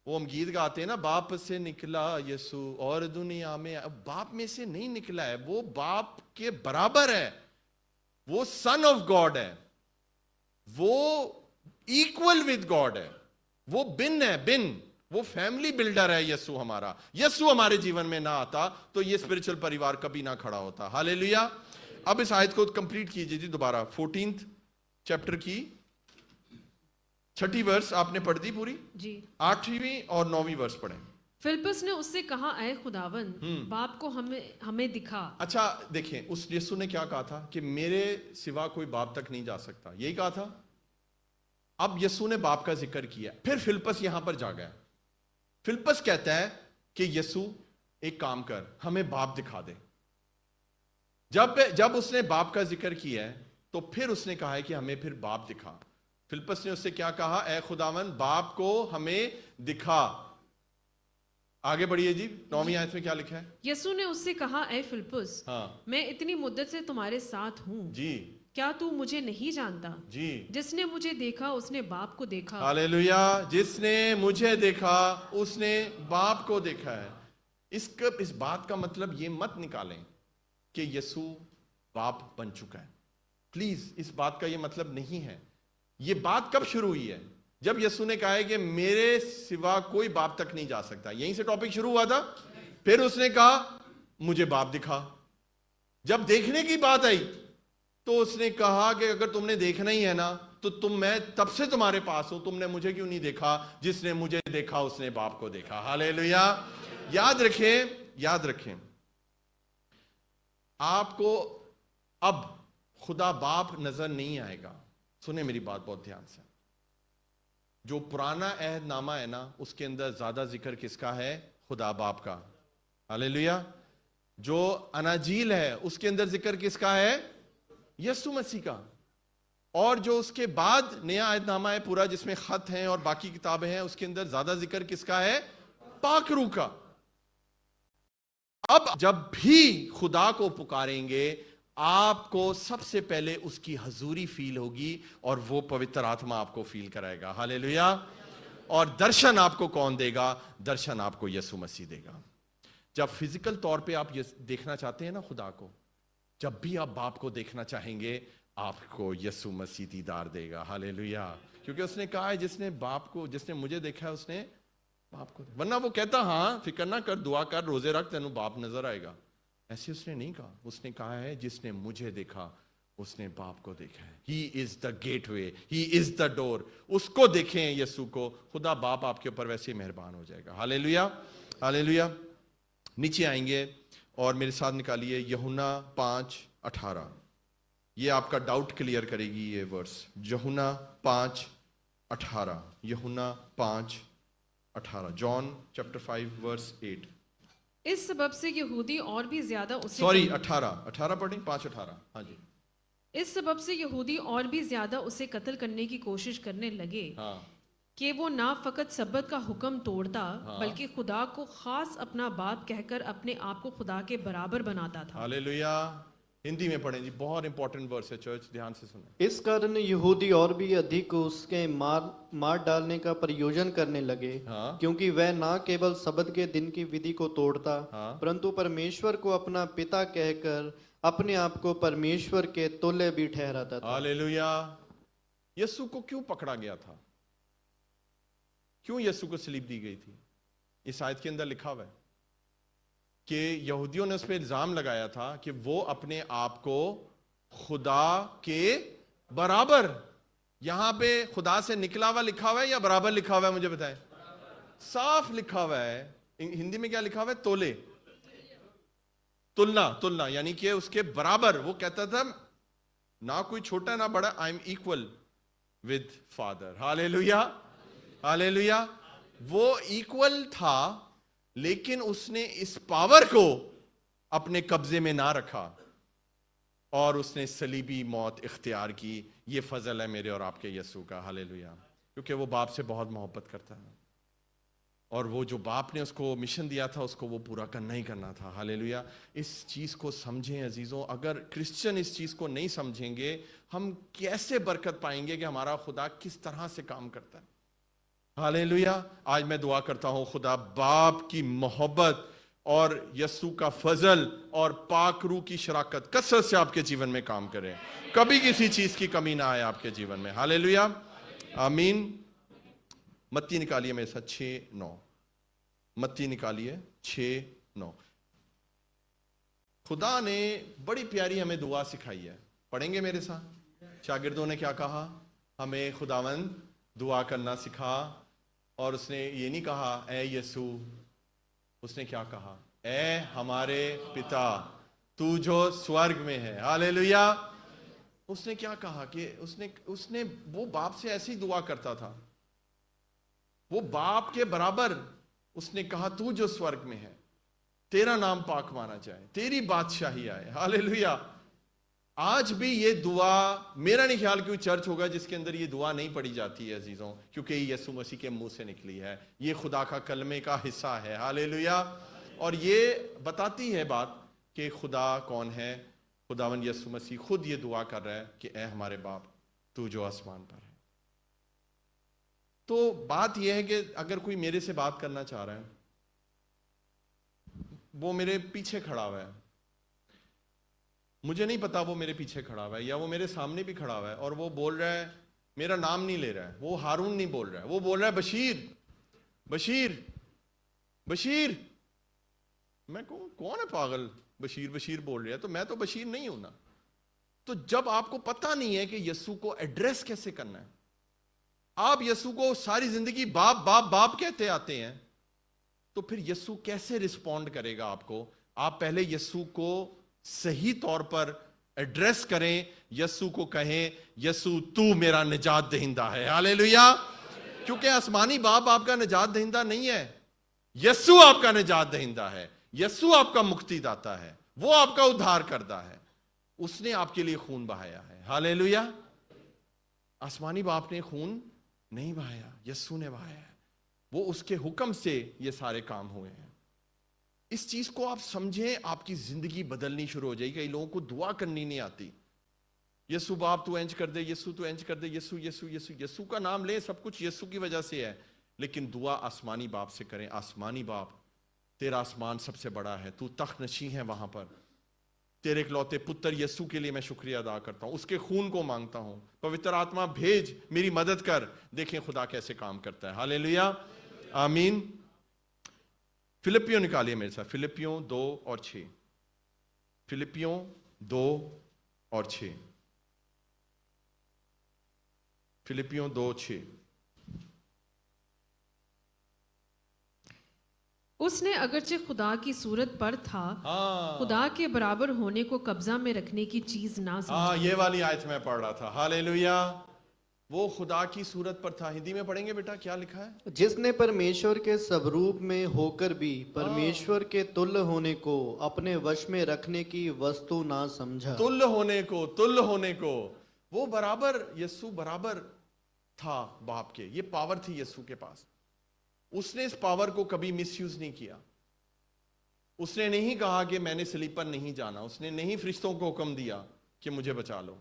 وہ ہم گیت گاتے ہیں نا، باپ سے نکلا یسوع اور دنیا میں، باپ میں سے نہیں نکلا ہے، وہ باپ کے برابر ہے، وہ سن آف گاڈ ہے، وہ ایکول ود گاڈ ہے، وہ بن ہے. بن وہ فیملی بلڈر ہے. یسوع ہمارا، یسوع ہمارے جیون میں نہ آتا تو یہ اسپرچل پریوار کبھی نہ کھڑا ہوتا. ہاللیلویا. اب اس آیت کو کمپلیٹ کیجئے جی دوبارہ. 14 چیپٹر کی 6 ورس آپ نے پڑھ دی پوری جی. 8ویں اور 9ویں ورس پڑھیں. فلپس نے اس سے کہا اے خداوند باپ کو ہمیں دکھا. اچھا دیکھیں اس یسوع نے کیا کہا تھا کہ میرے سوا کوئی باپ تک نہیں جا سکتا، یہی کہا تھا. اب یسوع نے باپ کا ذکر کیا، پھر فلپس یہاں پر جا گیا. فلپس کہتا ہے کہ یسوع ایک کام کر، ہمیں باپ دکھا دے. جب اس نے باپ کا ذکر کیا ہے تو پھر اس نے کہا ہے کہ ہمیں پھر باپ دکھا. فلپس نے اس سے کیا کہا؟ اے خداوند باپ کو ہمیں دکھا. آگے بڑھیے جی. 9ویں آیت میں کیا لکھا ہے؟ یسوع نے اس سے کہا اے فلپس، ہاں میں اتنی مدت سے تمہارے ساتھ ہوں، جی کیا تو مجھے نہیں جانتا؟ جی. جس نے مجھے دیکھا اس نے باپ کو دیکھا. ہاللیلویا. جس نے مجھے دیکھا اس نے باپ کو دیکھا ہے. اس بات کا مطلب یہ مت نکالیں کہ یسوع باپ بن چکا ہے. پلیز اس بات کا یہ مطلب نہیں ہے. یہ بات کب شروع ہوئی ہے؟ جب یسوع نے کہا ہے کہ میرے سوا کوئی باپ تک نہیں جا سکتا. یہیں سے ٹاپک شروع ہوا تھا. پھر اس نے کہا مجھے باپ دکھا. جب دیکھنے کی بات آئی تو اس نے کہا کہ اگر تم نے دیکھنا ہی ہے نا تو میں تب سے تمہارے پاس ہوں، تم نے مجھے کیوں نہیں دیکھا؟ جس نے مجھے دیکھا اس نے باپ کو دیکھا. ہاللیلویا. یاد رکھیں آپ کو اب خدا باپ نظر نہیں آئے گا. سنیں میری بات بہت دھیان سے. جو پرانا عہد نامہ ہے نا اس کے اندر زیادہ ذکر کس کا ہے؟ خدا باپ کا. ہاللیلویا. جو اناجیل ہے اس کے اندر ذکر کس کا ہے؟ یسوع مسیح کا. اور جو اس کے بعد نیا عہد نامہ ہے پورا جس میں خط ہیں اور باقی کتابیں ہیں، اس کے اندر زیادہ ذکر کس کا ہے؟ پاک روح کا. اب جب بھی خدا کو پکاریں گے آپ کو سب سے پہلے اس کی حضوری فیل ہوگی اور وہ پوتر آتما آپ کو فیل کرائے گا. ہاللیلویا. اور درشن آپ کو کون دے گا؟ درشن آپ کو یسوع مسیح دے گا. جب فزیکل طور پہ آپ دیکھنا چاہتے ہیں نا خدا کو، جب بھی آپ باپ کو دیکھنا چاہیں گے آپ کو یسوع مسیح دیدار دے گا. ہاللیلویا. کیونکہ اس نے کہا ہے جس نے مجھے دیکھا ہے اس نے باپ کو. ورنہ وہ کہتا ہاں فکر نہ کر، دعا کر، روزے رکھ، تینوں باپ نظر آئے گا. ایسے اس نے نہیں کہا. اس نے کہا ہے جس نے مجھے دیکھا اس نے باپ کو دیکھا ہے. ہی از دا گیٹ وے، ہی از دا ڈور. اس کو دیکھیں یسوع کو، خدا باپ آپ کے اوپر ویسے ہی مہربان ہو جائے گا. ہاللیلویا. ہاللیلویا. نیچے آئیں گے اور میرے ساتھ نکالیے یوحنا 5:18. یہ آپ کا ڈاؤٹ کلیئر کرے گی یہ ورس. یوحنا 5:18. یوحنا 5:18. جان چیپٹر 5 ورس 8. اس سبب سے یہودی اور بھی زیادہ اسے 18 پڑھیں. 5:18. ہاں جی. اس سبب سے یہودی اور بھی زیادہ اسے قتل کرنے کی کوشش کرنے لگے ہاں کہ وہ نہ فقط سبت کا حکم توڑتا بلکہ خدا کو خاص اپنا باپ کہہ کر اپنے آپ کو خدا کے برابر بناتا تھا. ہاللیلویا. ہندی میں پڑھیں جی، بہت امپورٹنٹ ورس ہے چرچ، دھیان سے سنیں. اس کارن یہودی اور بھی ادھک اس کے مار ڈالنے کا پریوجن کرنے لگے، ہاں کیونکہ وہ نہ کیول سبت کے دن کی ودھی کو توڑتا ہاں پرنتو پرمیشور کو اپنا پتا کہہ کر اپنے آپ کو پرمیشور کے تولے بھی ٹھہراتا تھا. ہاللیلویا. یسوع کو کیوں پکڑا گیا تھا؟ کیوں یسوع کو صلیب دی گئی تھی؟ اس آیت کے اندر لکھا ہوا ہے کہ یہودیوں نے اس پہ الزام لگایا تھا کہ وہ اپنے آپ کو خدا کے برابر. یہاں پہ خدا سے نکلا ہوا لکھا ہوا ہے یا برابر لکھا ہوا ہے؟ مجھے بتائیں. صاف لکھا ہوا ہے. ہندی میں کیا لکھا ہوا ہے؟ تولے، تلنا یعنی کہ اس کے برابر. وہ کہتا تھا نہ کوئی چھوٹا نہ بڑا، I am equal with father. Hallelujah. Hallelujah. وہ ایکول تھا لیکن اس نے اس پاور کو اپنے قبضے میں نہ رکھا اور اس نے صلیبی موت اختیار کی. یہ فضل ہے میرے اور آپ کے یسوع کا. ہاللیلویا. کیونکہ وہ باپ سے بہت محبت کرتا ہے اور وہ جو باپ نے اس کو مشن دیا تھا اس کو وہ پورا کرنا ہی کرنا تھا. ہاللیلویا. اس چیز کو سمجھیں عزیزوں. اگر کرسچن اس چیز کو نہیں سمجھیں گے ہم کیسے برکت پائیں گے کہ ہمارا خدا کس طرح سے کام کرتا ہے. ہاللیلویا. آج میں دعا کرتا ہوں خدا باپ کی محبت اور یسوع کا فضل اور پاک روح کی شراکت کثرت سے آپ کے جیون میں کام کرے. کبھی کسی چیز کی کمی نہ آئے آپ کے جیون میں. ہاللیلویا. آمین. متی نکالیے میرے ساتھ 6:9. متی نکالیے 6:9. خدا نے بڑی پیاری ہمیں دعا سکھائی ہے. پڑھیں گے میرے ساتھ؟ شاگردوں نے کیا کہا؟ ہمیں خداوند دعا کرنا سکھا. اور اس نے یہ نہیں کہا اے یسوع، اس نے کیا کہا؟ اے ہمارے پتا تو جو سورگ میں ہے. ہاللیلویا. اس نے کیا کہا کہ اس نے وہ باپ سے ایسی دعا کرتا تھا، وہ باپ کے برابر. اس نے کہا تو جو سورگ میں ہے تیرا نام پاک مانا جائے، تیری بادشاہی آئے. ہاللیلویا. آج بھی یہ دعا میرا نہیں خیال کوئی چرچ ہوگا جس کے اندر یہ دعا نہیں پڑھی جاتی ہے عزیزوں، کیونکہ یہ یسوع مسیح کے منہ سے نکلی ہے. یہ خدا کا کلمے کا حصہ ہے. ہاللیلویا. اور یہ بتاتی ہے بات کہ خدا کون ہے. خداوند یسوع مسیح خود یہ دعا کر رہا ہے کہ اے ہمارے باپ تو جو آسمان پر ہے. تو بات یہ ہے کہ اگر کوئی میرے سے بات کرنا چاہ رہا ہے، وہ میرے پیچھے کھڑا ہوا ہے، مجھے نہیں پتا وہ میرے پیچھے کھڑا ہوا ہے یا وہ میرے سامنے بھی کھڑا ہوا ہے اور وہ بول رہا ہے، میرا نام نہیں لے رہا ہے، وہ ہارون نہیں بول رہا ہے، وہ بول رہا ہے بشیر بشیر بشیر. میں کہوں کون ہے پاگل بشیر بشیر بول رہا ہے؟ تو میں تو بشیر نہیں ہوں نا. تو جب آپ کو پتہ نہیں ہے کہ یسوع کو ایڈریس کیسے کرنا ہے، آپ یسوع کو ساری زندگی باپ باپ باپ کہتے آتے ہیں، تو پھر یسوع کیسے رسپونڈ کرے گا آپ کو؟ آپ پہلے یسوع کو صحیح طور پر ایڈریس کریں. یسوع کو کہیں یسوع تو میرا نجات دہندہ ہے. ہاللیلویا. کیونکہ آسمانی باپ آپ کا نجات دہندہ نہیں ہے، یسوع آپ کا نجات دہندہ ہے. یسوع آپ کا مکتی داتا ہے، وہ آپ کا ادھار کردہ ہے. اس نے آپ کے لیے خون بہایا ہے. ہاللیلویا. آسمانی باپ نے خون نہیں بہایا، یسوع نے بہایا ہے. وہ اس کے حکم سے یہ سارے کام ہوئے ہیں. اس چیز کو آپ سمجھیں, آپ کی زندگی بدلنی شروع ہو جائے گی. کئی لوگوں کو دعا کرنی نہیں آتی. یسو باپ تو انج کر دے, یسو تو انج کر دے, یسو یسو یسو یسو کا نام لیں, سب کچھ یسو کی وجہ سے ہے, لیکن دعا آسمانی باپ سے کریں. آسمانی باپ, تیرا آسمان سب سے بڑا ہے, تو تخت نشین ہے وہاں پر. تیرے اکلوتے پتر یسو کے لیے میں شکریہ ادا کرتا ہوں, اس کے خون کو مانگتا ہوں. پوتر آتما بھیج, میری مدد کر. دیکھیں خدا کیسے کام کرتا ہے. ہاللیلویا, آمین. فلپیوں نکالیے میرے ساتھ, فلپیوں 2:6. فلپیوں 2:6. فلپیوں 2:6. اس نے اگرچہ خدا کی صورت پر تھا, خدا کے برابر ہونے کو قبضہ میں رکھنے کی چیز نہ سمجھا. یہ والی آیت میں پڑھ رہا تھا. ہاللیلویا. وہ خدا کی صورت پر تھا. ہندی میں پڑھیں گے بیٹا, کیا لکھا ہے؟ جس نے پرمیشور کے سوروپ میں ہو کر بھی پرمیشور کے تل ہونے کو اپنے وش میں رکھنے کی وستو نہ سمجھا. تل ہونے کو, تل ہونے کو. وہ برابر, یسو برابر تھا باپ کے. یہ پاور تھی یسو کے پاس. اس نے اس پاور کو کبھی مس یوز نہیں کیا. اس نے نہیں کہا کہ میں نے صلیب پر نہیں جانا. اس نے نہیں فرشتوں کو حکم دیا کہ مجھے بچا لو.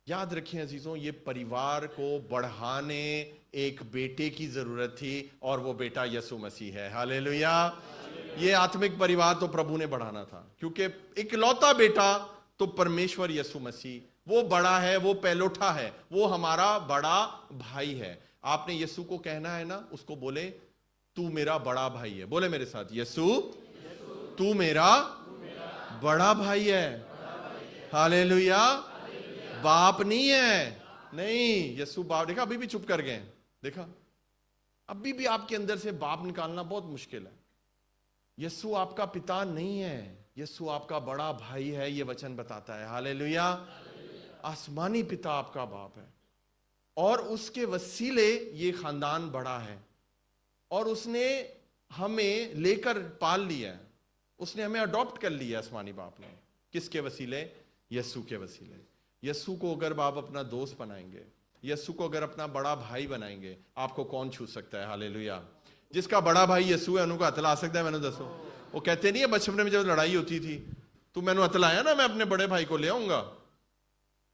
یاد رکھیں عزیزوں, یہ پریوار کو بڑھانے ایک بیٹے کی ضرورت تھی, اور وہ بیٹا یسوع مسیح ہے. ہاللیلویا. یہ آتمک پریوار تو پربھو نے بڑھانا تھا, کیونکہ اکلوتا بیٹا تو پرمیشور یسوع مسیح, وہ بڑا ہے, وہ پہلوٹا ہے, وہ ہمارا بڑا بھائی ہے. آپ نے یسوع کو کہنا ہے نا, اس کو بولے تو میرا بڑا بھائی ہے. بولے میرے ساتھ, یسوع تو میرا بڑا بھائی ہے. ہاللیلویا. باپ نہیں ہے, نہیں. یسوع باپ. دیکھا ابھی بھی چپ کر گئے, دیکھا ابھی بھی آپ کے اندر سے باپ نکالنا بہت مشکل ہے. یسوع آپ کا پتا نہیں ہے, یسوع آپ کا بڑا بھائی ہے. یہ وچن بتاتا ہے. ہاللیلویا. آسمانی پتا آپ کا باپ ہے, اور اس کے وسیلے یہ خاندان بڑا ہے, اور اس نے ہمیں لے کر پال لیا ہے. اس نے ہمیں اڈاپٹ کر لیا آسمانی باپ نے. کس کے وسیلے؟ یسوع کے وسیلے. یسوع کو اگر آپ اپنا دوست بنائیں گے, یسوع کو اگر اپنا بڑا بھائی بنائیں گے, آپ کو کون چھو سکتا ہے؟ ہاللیلویا. جس کا بڑا بھائی یسوع ہے, انہوں کو اتلا سکتا ہے؟ میں نے دسو. وہ کہتے نہیں ہے بچپن میں جب لڑائی ہوتی تھی, تو میں نے اتلایا نا, میں اپنے بڑے بھائی کو لے آؤں گا.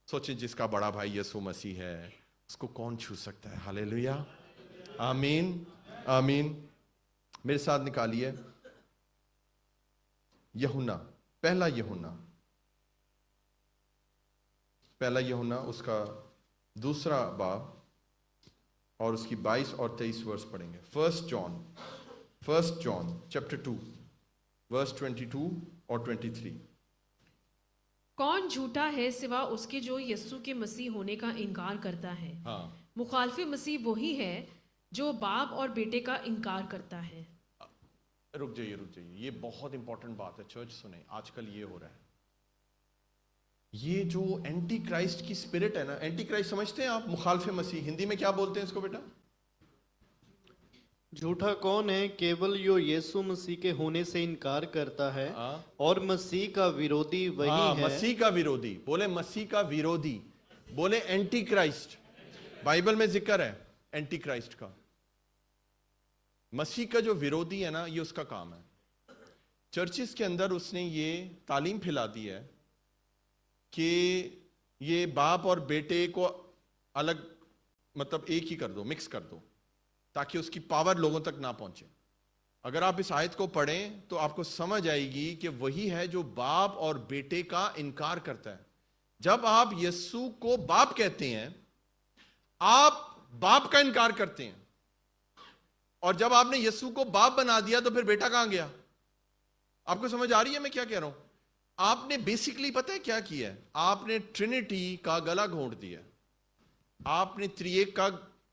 سوچیں, جس کا بڑا بھائی یسوع مسیح ہے, اس کو کون چھو سکتا ہے؟ ہاللیلویا. آمین, آمین. میرے ساتھ نکالیے یوحنا, پہلا یوحنا اس کا 2 باب, اور اس کی 22 اور 23 ورس پڑھیں گے. فرسٹ جان چیپٹر 2 ورس 22 اور 23. کون جھوٹا ہے سوا اس کے جو یسوع کے مسیح ہونے کا انکار کرتا ہے؟ مخالف مسیح وہی ہے جو باپ اور بیٹے کا انکار کرتا ہے. رک جائیے, یہ بہت امپورٹنٹ بات ہے. چرچ سنیں, آج کل یہ ہو رہا ہے. یہ جو اینٹی کرائسٹ کی اسپرٹ ہے نا, اینٹی کرائسٹ سمجھتے ہیں آپ؟ مخالف مسیح. ہندی میں کیا بولتے ہیں اس کو بیٹا؟ جھوٹا کون ہے؟ کیول جو یسوع مسیح کے ہونے سے انکار کرتا ہے, اور مسیح کا ویرودھی وہی ہے. مسیح کا ویرودھی. بولے مسیح کا ویرودھی. بولے اینٹی کرائسٹ. بائبل میں ذکر ہے اینٹی کرائسٹ کا. مسیح کا جو ویرودھی ہے نا, یہ اس کا کام ہے. چرچز کے اندر اس نے یہ تعلیم پھیلا دی ہے کہ یہ باپ اور بیٹے کو الگ, مطلب ایک ہی کر دو, مکس کر دو, تاکہ اس کی پاور لوگوں تک نہ پہنچے. اگر آپ اس آیت کو پڑھیں تو آپ کو سمجھ آئے گی کہ وہی ہے جو باپ اور بیٹے کا انکار کرتا ہے. جب آپ یسوع کو باپ کہتے ہیں, آپ باپ کا انکار کرتے ہیں, اور جب آپ نے یسوع کو باپ بنا دیا تو پھر بیٹا کہاں گیا؟ آپ کو سمجھ آ رہی ہے میں کیا کہہ رہا ہوں؟ آپ نے بیسکلی پتہ ہے کیا کیا ہے؟ آپ نے ٹرینٹی کا گلا گھونٹ دیا. آپ نے ترییک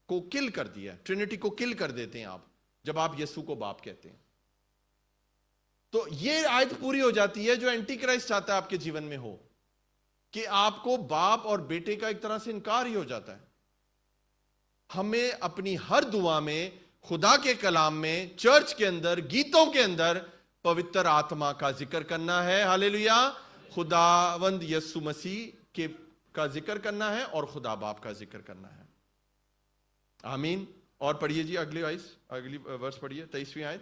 کو کل کر دیا. ٹرینٹی کو کل کر دیتے ہیں آپ جب آپ یسوع کو باپ کہتے ہیں. تو یہ آیت پوری ہو جاتی ہے جو اینٹی کرائسٹ چاہتا ہے آپ کے جیون میں ہو, کہ آپ کو باپ اور بیٹے کا ایک طرح سے انکار ہی ہو جاتا ہے. ہمیں اپنی ہر دعا میں, خدا کے کلام میں, چرچ کے اندر, گیتوں کے اندر پوتر آتما کا ذکر کرنا ہے. ہاللیلویا. خداوند یسوع مسیح کا ذکر کرنا ہے, اور خدا باپ کا ذکر کرنا ہے. آمین. اور پڑھیے جی اگلی ورس پڑھیے, 23ویں آیت.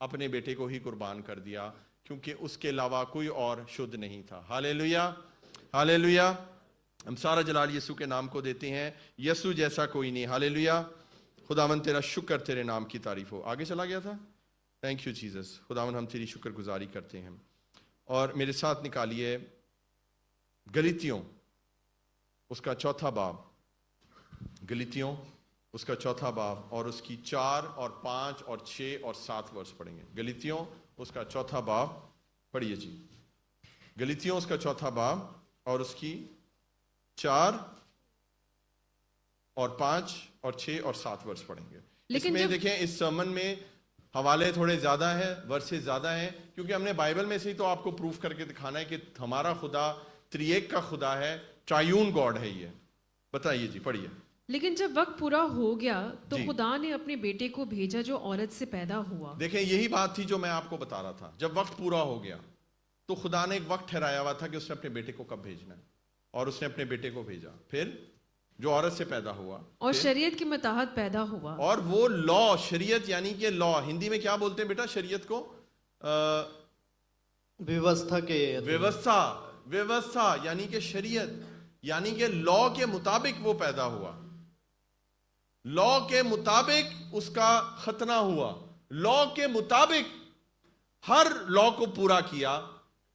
اپنے بیٹے کو ہی قربان کر دیا کیونکہ اس کے علاوہ کوئی اور شدھ نہیں تھا. ہاللیلویا ہاللیلویا. ہم سارا جلال یسوع کے نام کو دیتے ہیں. یسوع جیسا کوئی نہیں. ہاللیلویا. خداوند تیرا شکر, تیرے نام کی تعریف ہو. آگے چلا گیا تھا. Thank you Jesus. خداوند ہم تیری شکر گزاری کرتے ہیں. اور میرے ساتھ نکالیے گلاطیوں اس کا 4 باب. گلاطیوں اس کا 4 باب اور اس کی 4 اور 5 اور 6 اور 7 ورس پڑھیں گے. گلاطیوں اس کا 4 باب پڑھیے جی. گلاطیوں اس کا 4 باب اور اس کی 4 اور 5 اور 6 اور 7 ورس پڑھیں گے. اس میں دیکھیں اس سرمن میں حوالے تھوڑے زیادہ ہیں, ورسز زیادہ ہیں, کیونکہ ہم نے بائبل میں سے ہی تو آپ کو پروف کر کے دکھانا ہے کہ ہمارا خدا ترییک کا خدا ہے, ٹرائیون گاڈ ہے. یہ بتائیے جی, پڑھیے. لیکن جب وقت پورا ہو گیا تو خدا نے اپنے بیٹے کو بھیجا جو عورت سے پیدا ہوا. دیکھیں یہی بات تھی جو میں آپ کو بتا رہا تھا. جب وقت پورا ہو گیا تو خدا نے ایک وقت ٹھہرایا ہوا تھا کہ اس نے اپنے بیٹے کو کب بھیجنا ہے, اور اس نے اپنے بیٹے کو بھیجا. پھر جو عورت سے پیدا ہوا اور شریعت کے متحد پیدا ہوا. اور وہ لا, شریعت یعنی کہ لا, ہندی میں کیا بولتے ہیں بیٹا شریعت کو؟ ویوستھا کے ویوستھا یعنی کہ شریعت, یعنی کہ لا کے مطابق وہ پیدا ہوا. لا کے مطابق اس کا ختنہ ہوا, لا کے مطابق ہر لا کو پورا کیا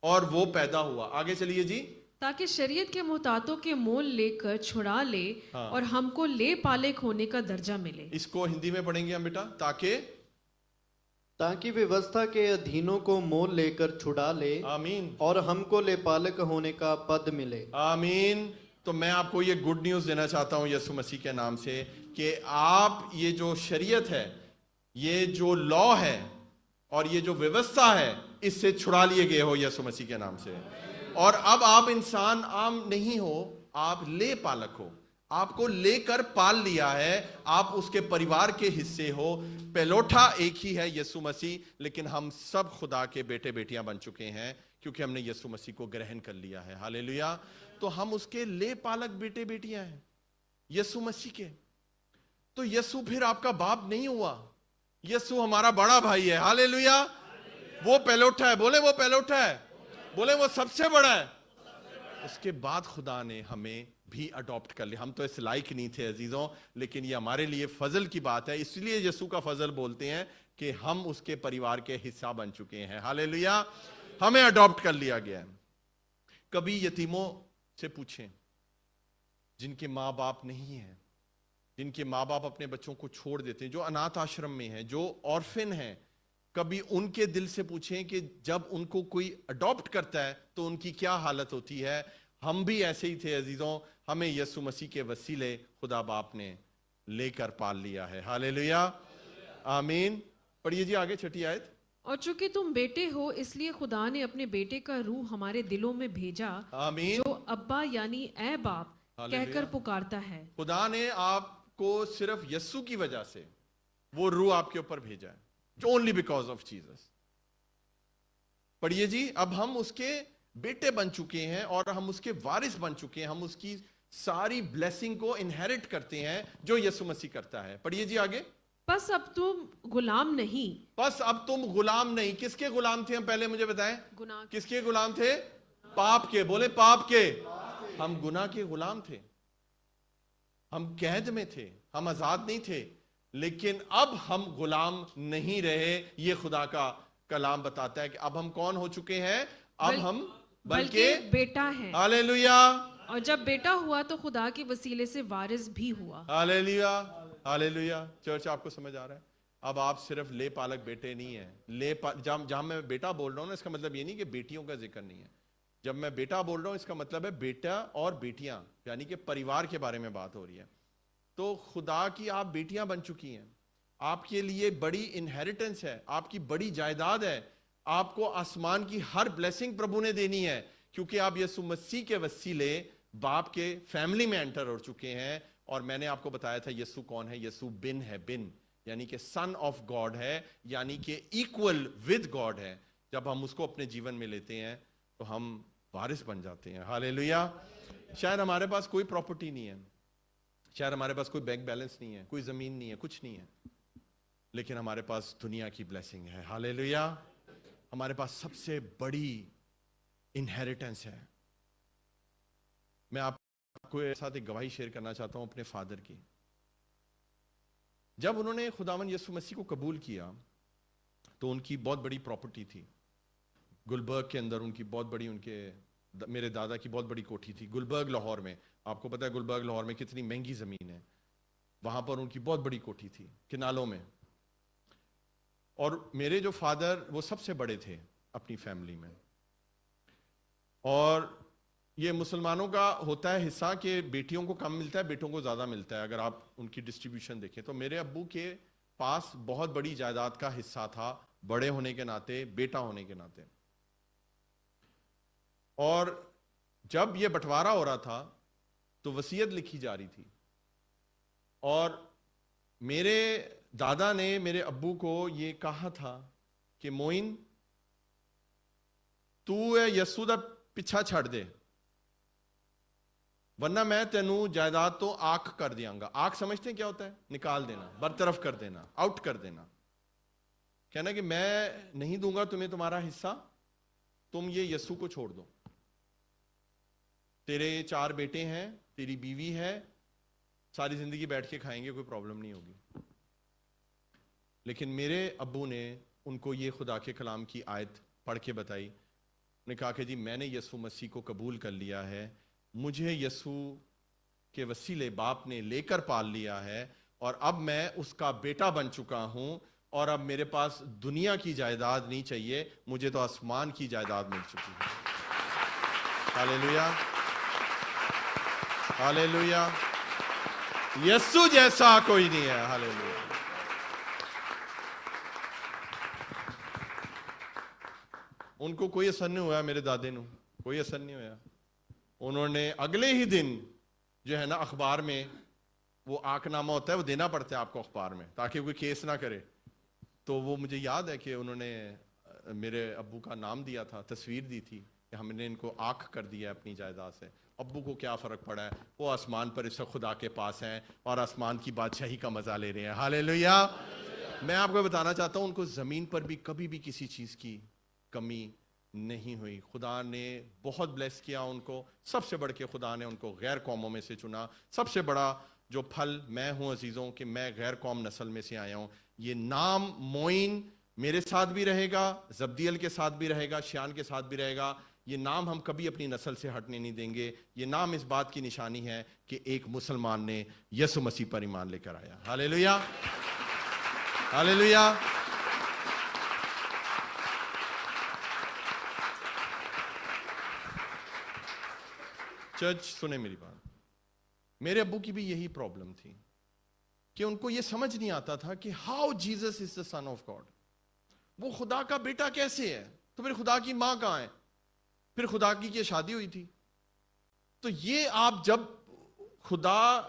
اور وہ پیدا ہوا. آگے چلیے جی. تاکہ شریعت کے محتاطوں کے مول لے کر چھڑا لے اور ہم کو لے پالک ہونے کا درجہ ملے. اس کو ہندی میں پڑھیں گے ہم بیٹا. تاکہ ویوستھا کے ادھینوں کو مول لے کر چھڑا لے, آمین, اور ہم کو لے پالک ہونے کا پد ملے. آمین. تو میں آپ کو یہ گڈ نیوز دینا چاہتا ہوں یسوع مسیح کے نام سے کہ آپ یہ جو شریعت ہے, یہ جو لا ہے اور یہ جو ویوستھا ہے, اس سے چھڑا لیے گئے ہو یسوع مسیح کے نام سے. اور اب آپ انسان عام نہیں ہو, آپ لے پالک ہو. آپ کو لے کر پال لیا ہے, آپ اس کے پریوار کے حصے ہو. پہلوٹا ایک ہی ہے یسوع مسیح, لیکن ہم سب خدا کے بیٹے بیٹیاں بن چکے ہیں کیونکہ ہم نے یسوع مسیح کو گرہن کر لیا ہے. ہاللیلویا. تو ہم اس کے لے پالک بیٹے بیٹیاں ہیں یسوع مسیح کے. تو یسوع پھر آپ کا باپ نہیں ہوا, یسوع ہمارا بڑا بھائی ہے. ہاللیلویا. وہ پہلوٹا ہے, بولے وہ پہلوٹا ہے, بولے وہ سب سے بڑا ہے. اس کے بعد خدا نے ہمیں بھی اڈاپٹ کر لیا. ہم تو اس لائق نہیں تھے عزیزوں, لیکن یہ ہمارے لیے فضل کی بات ہے. اس لیے یسوع کا فضل بولتے ہیں کہ ہم اس کے پریوار کے حصہ بن چکے ہیں. ہاللیلویا. ہمیں اڈاپٹ کر لیا گیا ہے. کبھی یتیموں سے پوچھیں جن کے ماں باپ نہیں ہیں, جن کے ماں باپ اپنے بچوں کو چھوڑ دیتے ہیں, جو اناتھ آشرم میں ہیں, جو آرفن ہیں, کبھی ان کے دل سے پوچھیں کہ جب ان کو کوئی اڈاپٹ کرتا ہے تو ان کی کیا حالت ہوتی ہے. ہم بھی ایسے ہی تھے عزیزوں, ہمیں یسوع مسیح کے وسیلے خدا باپ نے لے کر پال لیا ہے. ہاللیلویا. آمین. پڑھیے جی آگے 6 آیت. اور چونکہ تم بیٹے ہو اس لیے خدا نے اپنے بیٹے کا روح ہمارے دلوں میں بھیجا, آمین, جو ابا یعنی اے باپ کہہ کر پکارتا ہے. خدا نے آپ کو صرف یسوع کی وجہ سے وہ روح آپ کے اوپر بھیجا ہے, only because of Jesus. پڑھیے جی. اب ہم اس کے بیٹے بن چکے ہیں اور ہم اس کے وارث بن چکے ہیں. ہم اس کی ساری بلیسنگ کو انہیرٹ کرتے ہیں جو یسوع مسیح کرتا ہے. پڑھیے جی آگے. پس اب تم غلام نہیں. پس اب تم غلام نہیں. کس کے غلام تھے ہم, پہلے مجھے بتائیں. گناہ. کس کے غلام تھے؟ پاپ کے. بولے پاپ کے. ہم گناہ کے غلام تھے, ہم قید میں تھے, ہم آزاد نہیں تھے. لیکن اب ہم غلام نہیں رہے. یہ خدا کا کلام بتاتا ہے کہ اب ہم کون ہو چکے ہیں؟ اب ہم بلکہ بیٹا ہے. ہاللیلویا. اور جب بیٹا ہوا تو خدا کے وسیلے سے وارث بھی ہوا. ہاللیلویا. ہاللیلویا. چرچ آپ کو سمجھ آ رہا ہے؟ اب آپ صرف لے پالک بیٹے نہیں ہیں. جہاں میں بیٹا بول رہا ہوں نا, اس کا مطلب یہ نہیں کہ بیٹیوں کا ذکر نہیں ہے. جب میں بیٹا بول رہا ہوں اس کا مطلب ہے بیٹا اور بیٹیاں, یعنی کہ پریوار کے بارے میں بات ہو رہی ہے. تو خدا کی آپ بیٹیاں بن چکی ہیں. آپ کے لیے بڑی انہیریٹنس ہے, آپ کی بڑی جائیداد ہے. آپ کو آسمان کی ہر بلیسنگ پربھو نے دینی ہے, کیونکہ آپ یسوع مسیح کے وسیلے باپ کے فیملی میں انٹر ہو چکے ہیں. اور میں نے آپ کو بتایا تھا یسوع کون ہے. یسوع بن ہے, بن یعنی کہ سن آف گاڈ ہے, یعنی کہ ایکول ود گاڈ ہے. جب ہم اس کو اپنے جیون میں لیتے ہیں تو ہم وارث بن جاتے ہیں. ہاللیلویا. شاید ہمارے پاس کوئی پراپرٹی نہیں ہے, شاید ہمارے پاس کوئی بینک بیلنس نہیں ہے, کوئی زمین نہیں ہے, کچھ نہیں ہے, لیکن ہمارے پاس دنیا کی بلیسنگ ہے. ہاللیلویا. ہمارے پاس سب سے بڑی انہیریٹنس ہے. میں آپ کو ساتھ ایک گواہی شیئر کرنا چاہتا ہوں اپنے فادر کی. جب انہوں نے خداوند یسوع مسیح کو قبول کیا تو ان کی بہت بڑی پراپرٹی تھی گلبرگ کے اندر. ان کی بہت بڑی, میرے دادا کی بہت بڑی کوٹھی تھی گلبرگ لاہور میں. آپ کو پتا ہے گلبرگ لاہور میں کتنی مہنگی زمین ہے. وہاں پر ان کی بہت بڑی کوٹھی تھی کنالوں میں. اور میرے جو فادر وہ سب سے بڑے تھے اپنی فیملی میں. اور یہ مسلمانوں کا ہوتا ہے حصہ کہ بیٹیوں کو کم ملتا ہے, بیٹوں کو زیادہ ملتا ہے. اگر آپ ان کی ڈسٹریبیوشن دیکھیں تو میرے ابو کے پاس بہت بڑی جائیداد کا حصہ تھا, بڑے ہونے کے ناطے, بیٹا ہونے کے ناطے. اور جب یہ بٹوارا ہو رہا تھا تو وصیت لکھی جا رہی تھی, اور میرے دادا نے میرے ابو کو یہ کہا تھا کہ موئن تو یسوع دا پیچھا چھڑ دے, ورنہ میں تینوں جائیداد تو آنکھ کر دیاں گا. آنکھ سمجھتے ہیں کیا ہوتا ہے؟ نکال دینا, برطرف کر دینا, آؤٹ کر دینا. کہنا کہ میں نہیں دوں گا تمہیں تمہارا حصہ, تم یہ یسوع کو چھوڑ دو. تیرے 4 بیٹے ہیں, تیری بیوی ہے, ساری زندگی بیٹھ کے کھائیں گے, کوئی پرابلم نہیں ہوگی. لیکن میرے ابو نے ان کو یہ خدا کے کلام کی آیت پڑھ کے بتائی. انہوں نے کہا کہ جی میں نے یسوع مسیح کو قبول کر لیا ہے, مجھے یسوع کے وسیلے باپ نے لے کر پال لیا ہے, اور اب میں اس کا بیٹا بن چکا ہوں, اور اب میرے پاس دنیا کی جائیداد نہیں چاہیے, مجھے تو آسمان کی جائیداد مل چکی ہے. ہاللیلویا, ہاللیلویا. یسوع جیسا کوئی نہیں ہے. ہاللیلویا. ان کو کوئی اثر نہیں ہوا, میرے دادے نو کوئی اثر نہیں ہوا. انہوں نے اگلے ہی دن جو ہے نا اخبار میں وہ آنکھ نامہ ہوتا ہے, وہ دینا پڑتا ہے آپ کو اخبار میں تاکہ کوئی کیس نہ کرے. تو وہ مجھے یاد ہے کہ انہوں نے میرے ابو کا نام دیا تھا, تصویر دی تھی کہ ہم نے ان کو آنکھ کر دیا اپنی جائیداد سے. ابو کو کیا فرق پڑا ہے, وہ آسمان پر اس وقت خدا کے پاس ہیں اور آسمان کی بادشاہی کا مزہ لے رہے ہیں. ہاللیلویا. میں آپ کو بتانا چاہتا ہوں ان کو زمین پر بھی کبھی بھی کسی چیز کی کمی نہیں ہوئی. خدا نے بہت بلیس کیا ان کو. سب سے بڑھ کے خدا نے ان کو غیر قوموں میں سے چنا. سب سے بڑا جو پھل میں ہوں عزیزوں کہ میں غیر قوم نسل میں سے آیا ہوں. یہ نام موئن میرے ساتھ بھی رہے گا, زبدیل کے ساتھ بھی رہے گا, شیان کے ساتھ بھی رہے گا. یہ نام ہم کبھی اپنی نسل سے ہٹنے نہیں دیں گے. یہ نام اس بات کی نشانی ہے کہ ایک مسلمان نے یسوع مسیح پر ایمان لے کر آیا. ہاللیلویا, ہاللیلویا. چرچ سنیں میری بات, میرے ابو کی بھی یہی پرابلم تھی کہ ان کو یہ سمجھ نہیں آتا تھا کہ how Jesus is the son of God. وہ خدا کا بیٹا کیسے ہے؟ تو پھر خدا کی ماں کہاں ہے؟ پھر خدا کی شادی ہوئی تھی. تو یہ آپ جب خدا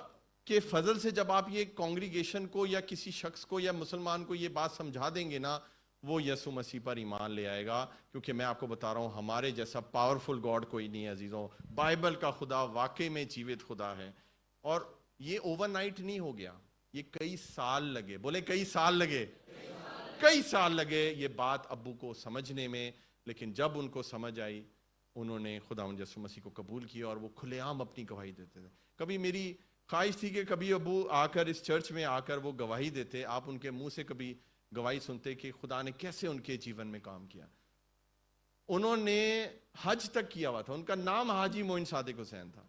کے فضل سے جب آپ یہ کانگریگیشن کو یا کسی شخص کو یا مسلمان کو یہ بات سمجھا دیں گے نا, وہ یسوع مسیح پر ایمان لے آئے گا. کیونکہ میں آپ کو بتا رہا ہوں ہمارے جیسا پاورفل گاڈ کوئی نہیں ہے عزیزوں. بائبل کا خدا واقعی میں جیوت خدا ہے, اور یہ اوور نائٹ نہیں ہو گیا, یہ کئی سال لگے. بولے کئی سال لگے, کئی سال لگے یہ بات ابو کو سمجھنے میں. لیکن جب ان کو سمجھ آئی انہوں نے خداوند یسوع مسیح کو قبول کیا, اور وہ کھلے عام اپنی گواہی دیتے تھے. کبھی میری خواہش تھی کہ کبھی ابو آ کر اس چرچ میں آ کر وہ گواہی دیتے, آپ ان کے منہ سے کبھی گواہی سنتے کہ خدا نے کیسے ان کے جیون میں کام کیا. انہوں نے حج تک کیا ہوا تھا. ان کا نام حاجی موئن صادق حسین تھا.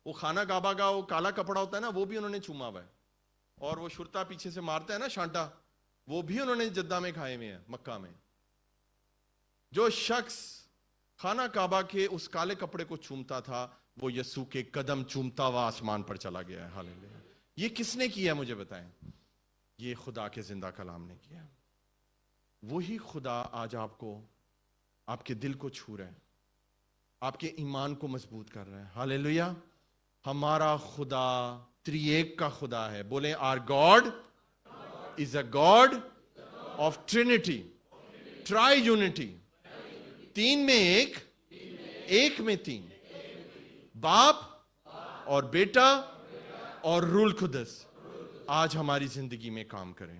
وہ خانہ کعبہ کا وہ کالا کپڑا ہوتا ہے نا, وہ بھی انہوں نے چوما ہوا ہے, اور وہ شرطہ پیچھے سے مارتا ہے نا شانٹا, وہ بھی انہوں نے جدہ میں کھائے ہوئے ہیں, مکہ میں. جو شخص خانہ کعبہ کے اس کالے کپڑے کو چومتا تھا وہ یسوع کے قدم چومتا ہوا آسمان پر چلا گیا ہے. ہاللیلویا. یہ کس نے کیا مجھے بتائیں؟ یہ خدا کے زندہ کلام نے کیا. وہی خدا آج آپ کو, آپ کے دل کو چھو رہا ہے, آپ کے ایمان کو مضبوط کر رہا ہے. ہاللیلویا. ہمارا خدا تری ایک کا خدا ہے. بولیں our God is a God of Trinity, Tri-unity. 3 میں ایک, ایک میں 3, باپ اور بیٹا اور روح القدس آج ہماری زندگی میں کام کریں.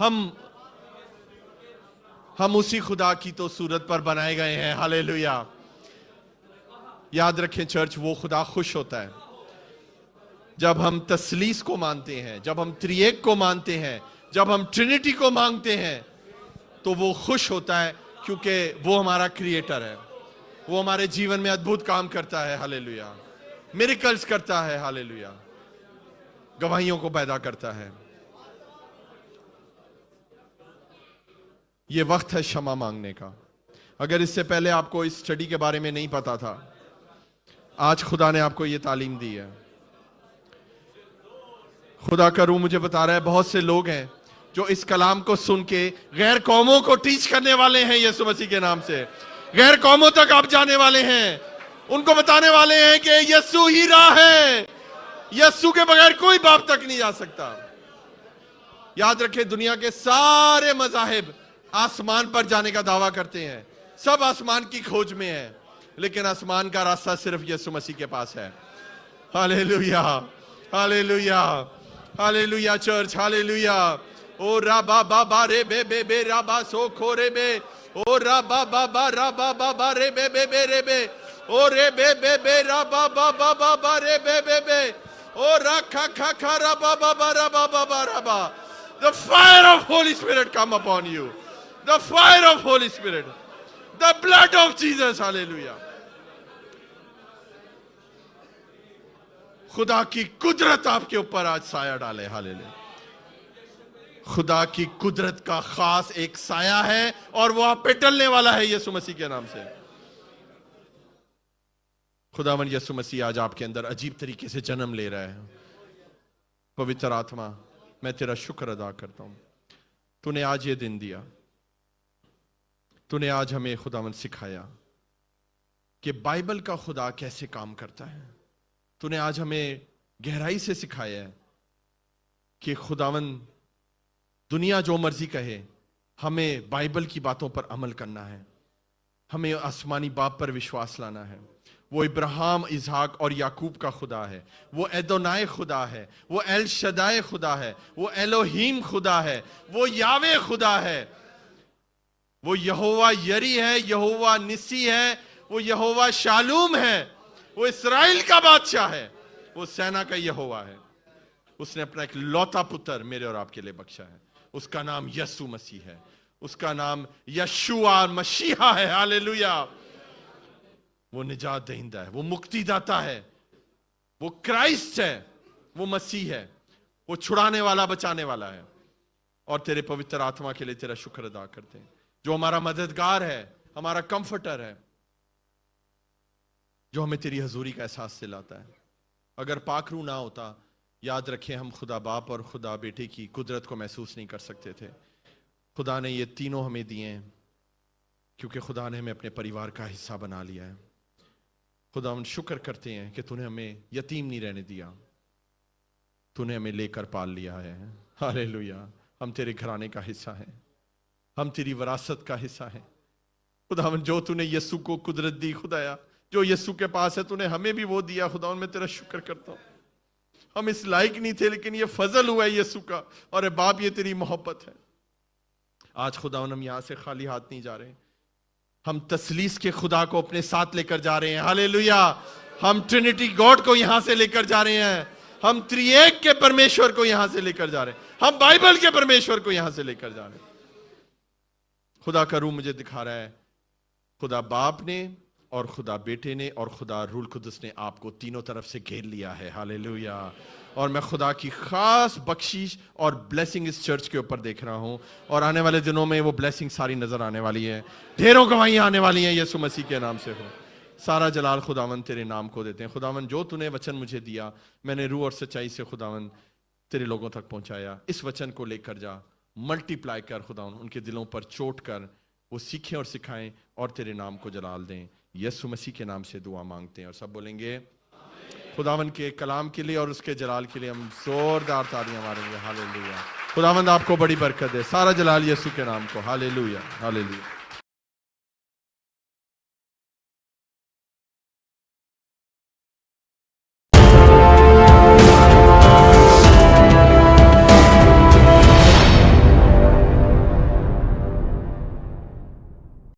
ہم اسی خدا کی تو صورت پر بنائے گئے ہیں. ہاللیلویا. یاد رکھیں چرچ, وہ خدا خوش ہوتا ہے جب ہم تثلیث کو مانتے ہیں, جب ہم ترییک کو مانتے ہیں, جب ہم ٹرینٹی کو مانگتے ہیں, تو وہ خوش ہوتا ہے کیونکہ وہ ہمارا کریٹر ہے. وہ ہمارے جیون میں ادبھت کام کرتا ہے. ہاللیلویا. میریکلز کرتا ہے. ہاللیلویا. گواہیوں کو پیدا کرتا ہے. یہ وقت ہے شمع مانگنے کا. اگر اس سے پہلے آپ کو اس اسٹڈی کے بارے میں نہیں پتا تھا, آج خدا نے آپ کو یہ تعلیم دی ہے. خدا کا روح مجھے بتا رہا ہے بہت سے لوگ ہیں جو اس کلام کو سن کے غیر قوموں کو ٹیچ کرنے والے ہیں. یسوع مسیح کے نام سے غیر قوموں تک آپ جانے والے ہیں, ان کو بتانے والے ہیں کہ یسوع ہی راہ ہے, یسوع کے بغیر کوئی باپ تک نہیں جا سکتا. یاد رکھیں دنیا کے سارے مذاہب آسمان پر جانے کا دعویٰ کرتے ہیں, سب آسمان کی کھوج میں ہیں, لیکن آسمان کا راستہ صرف یسوع مسیح کے پاس ہے. ہاللیلویا. ہاللیلویا. ہاللیلویا چرچ. ہاللیلویا. او رابا بابا رے بے بے بے رابا سو کھو رے بے, او رابا بابا رابا بابا رے بے بے بے رے بے, او رے بے بے بے رابا بابا بابا رے بے بے بے, او را کھا کھا کھا رابا بابا رابا بابا رابا. The fire of Holy Spirit come upon you. The fire of Holy Spirit. The blood of Jesus. Hallelujah. خدا کی قدرت آپ کے اوپر آج سایہ ڈالے. ہاللیلویا. خدا کی قدرت کا خاص ایک سایہ ہے اور وہ آپ پہ ٹلنے والا ہے یسوع مسیح کے نام سے. خداوند یسوع مسیح آج آپ کے اندر عجیب طریقے سے جنم لے رہا ہے. پوتر آتما, میں تیرا شکر ادا کرتا ہوں, تو نے آج یہ دن دیا, تو نے آج ہمیں خداوند سکھایا کہ بائبل کا خدا کیسے کام کرتا ہے. تو نے آج ہمیں گہرائی سے سکھایا ہے کہ خداوند دنیا جو مرضی کہے, ہمیں بائبل کی باتوں پر عمل کرنا ہے, ہمیں آسمانی باپ پر وشواس لانا ہے. وہ ابراہیم, اسحاق اور یعقوب کا خدا ہے, وہ ایدونائے خدا ہے, وہ ایل شدائے خدا ہے, وہ ایلوہیم خدا ہے, وہ یاوے خدا ہے, وہ یہوہ یری ہے, یہوہ نسی ہے, وہ یہوہ شالوم ہے, وہ اسرائیل کا بادشاہ ہے, وہ سینا کا یہوہ ہے. اس نے اپنا ایک لوتا پتر میرے اور آپ کے لیے بخشا ہے. اس کا نام یسوع مسیح ہے, اس کا نام یشوع مشیحہ ہے. ہاللیلویا. وہ نجات دہندہ ہے, وہ مکتی داتا ہے, وہ کرائسٹ ہے, وہ مسیح ہے, وہ چھڑانے والا, بچانے والا ہے. اور تیرے پوتر آتما کے لیے تیرا شکر ادا کرتے ہیں جو ہمارا مددگار ہے, ہمارا کمفرٹر ہے, جو ہمیں تیری حضوری کا احساس دلاتا ہے. اگر پاک روح نہ ہوتا, یاد رکھیں ہم خدا باپ اور خدا بیٹے کی قدرت کو محسوس نہیں کر سکتے تھے. خدا نے یہ تینوں ہمیں دیے ہیں کیونکہ خدا نے ہمیں اپنے پریوار کا حصہ بنا لیا ہے. خدا ہم شکر کرتے ہیں کہ تو نے ہمیں یتیم نہیں رہنے دیا, تو نے ہمیں لے کر پال لیا ہے. ہاللیلویا. ہم تیرے گھرانے کا حصہ ہیں, ہم تیری وراثت کا حصہ ہیں. خدا جو تو نے یسوع کو قدرت دی, خدایا جو یسوع کے پاس ہے تو نے ہمیں بھی وہ دیا. خدا میں تیرا شکر کرتا ہوں. ہم اس لائق نہیں تھے لیکن یہ فضل ہوا ہے یسوع کا, اور اے باپ یہ تیری محبت ہے. آج خدا ہم یہاں سے خالی ہاتھ نہیں جا رہے, ہم تثلیث کے خدا کو اپنے ساتھ لے کر جا رہے ہیں. ہاللیلویا. ہم ٹرینٹی گاڈ کو یہاں سے لے کر جا رہے ہیں, ہم ترییک کے پرمیشور کو یہاں سے لے کر جا رہے ہیں, ہم بائبل کے پرمیشور کو یہاں سے لے کر جا رہے ہیں. خدا کا روح مجھے دکھا رہا ہے خدا باپ نے اور خدا بیٹے نے اور خدا روح القدس نے آپ کو تینوں طرف سے گھیر لیا ہے. ہاللیلویا. اور میں خدا کی خاص بخشش اور بلیسنگ اس چرچ کے اوپر دیکھ رہا ہوں, اور آنے والے دنوں میں وہ بلیسنگ ساری نظر آنے والی ہے. ڈھیروں گواہیاں آنے والی ہیں یسوع مسیح کے نام سے ہو. سارا جلال خداوند تیرے نام کو دیتے ہیں. خداوند جو تو نے وچن مجھے دیا, میں نے روح اور سچائی سے خداوند تیرے لوگوں تک پہنچایا. اس وچن کو لے کر جا, ملٹی پلائی کر خداوند, ان کے دلوں پر چوٹ کر وہ سیکھیں اور سکھائیں اور تیرے نام کو جلال دیں. یسوع مسیح کے نام سے دعا مانگتے ہیں, اور سب بولیں گے خداوند کے کلام کے لیے اور اس کے جلال کے لیے ہم زوردار تالیاں ماریں گے. ہاللیلویا. خداوند آپ کو بڑی برکت دے. سارا جلال یسوع کے نام کو. ہاللیلویا. ہاللیلویا.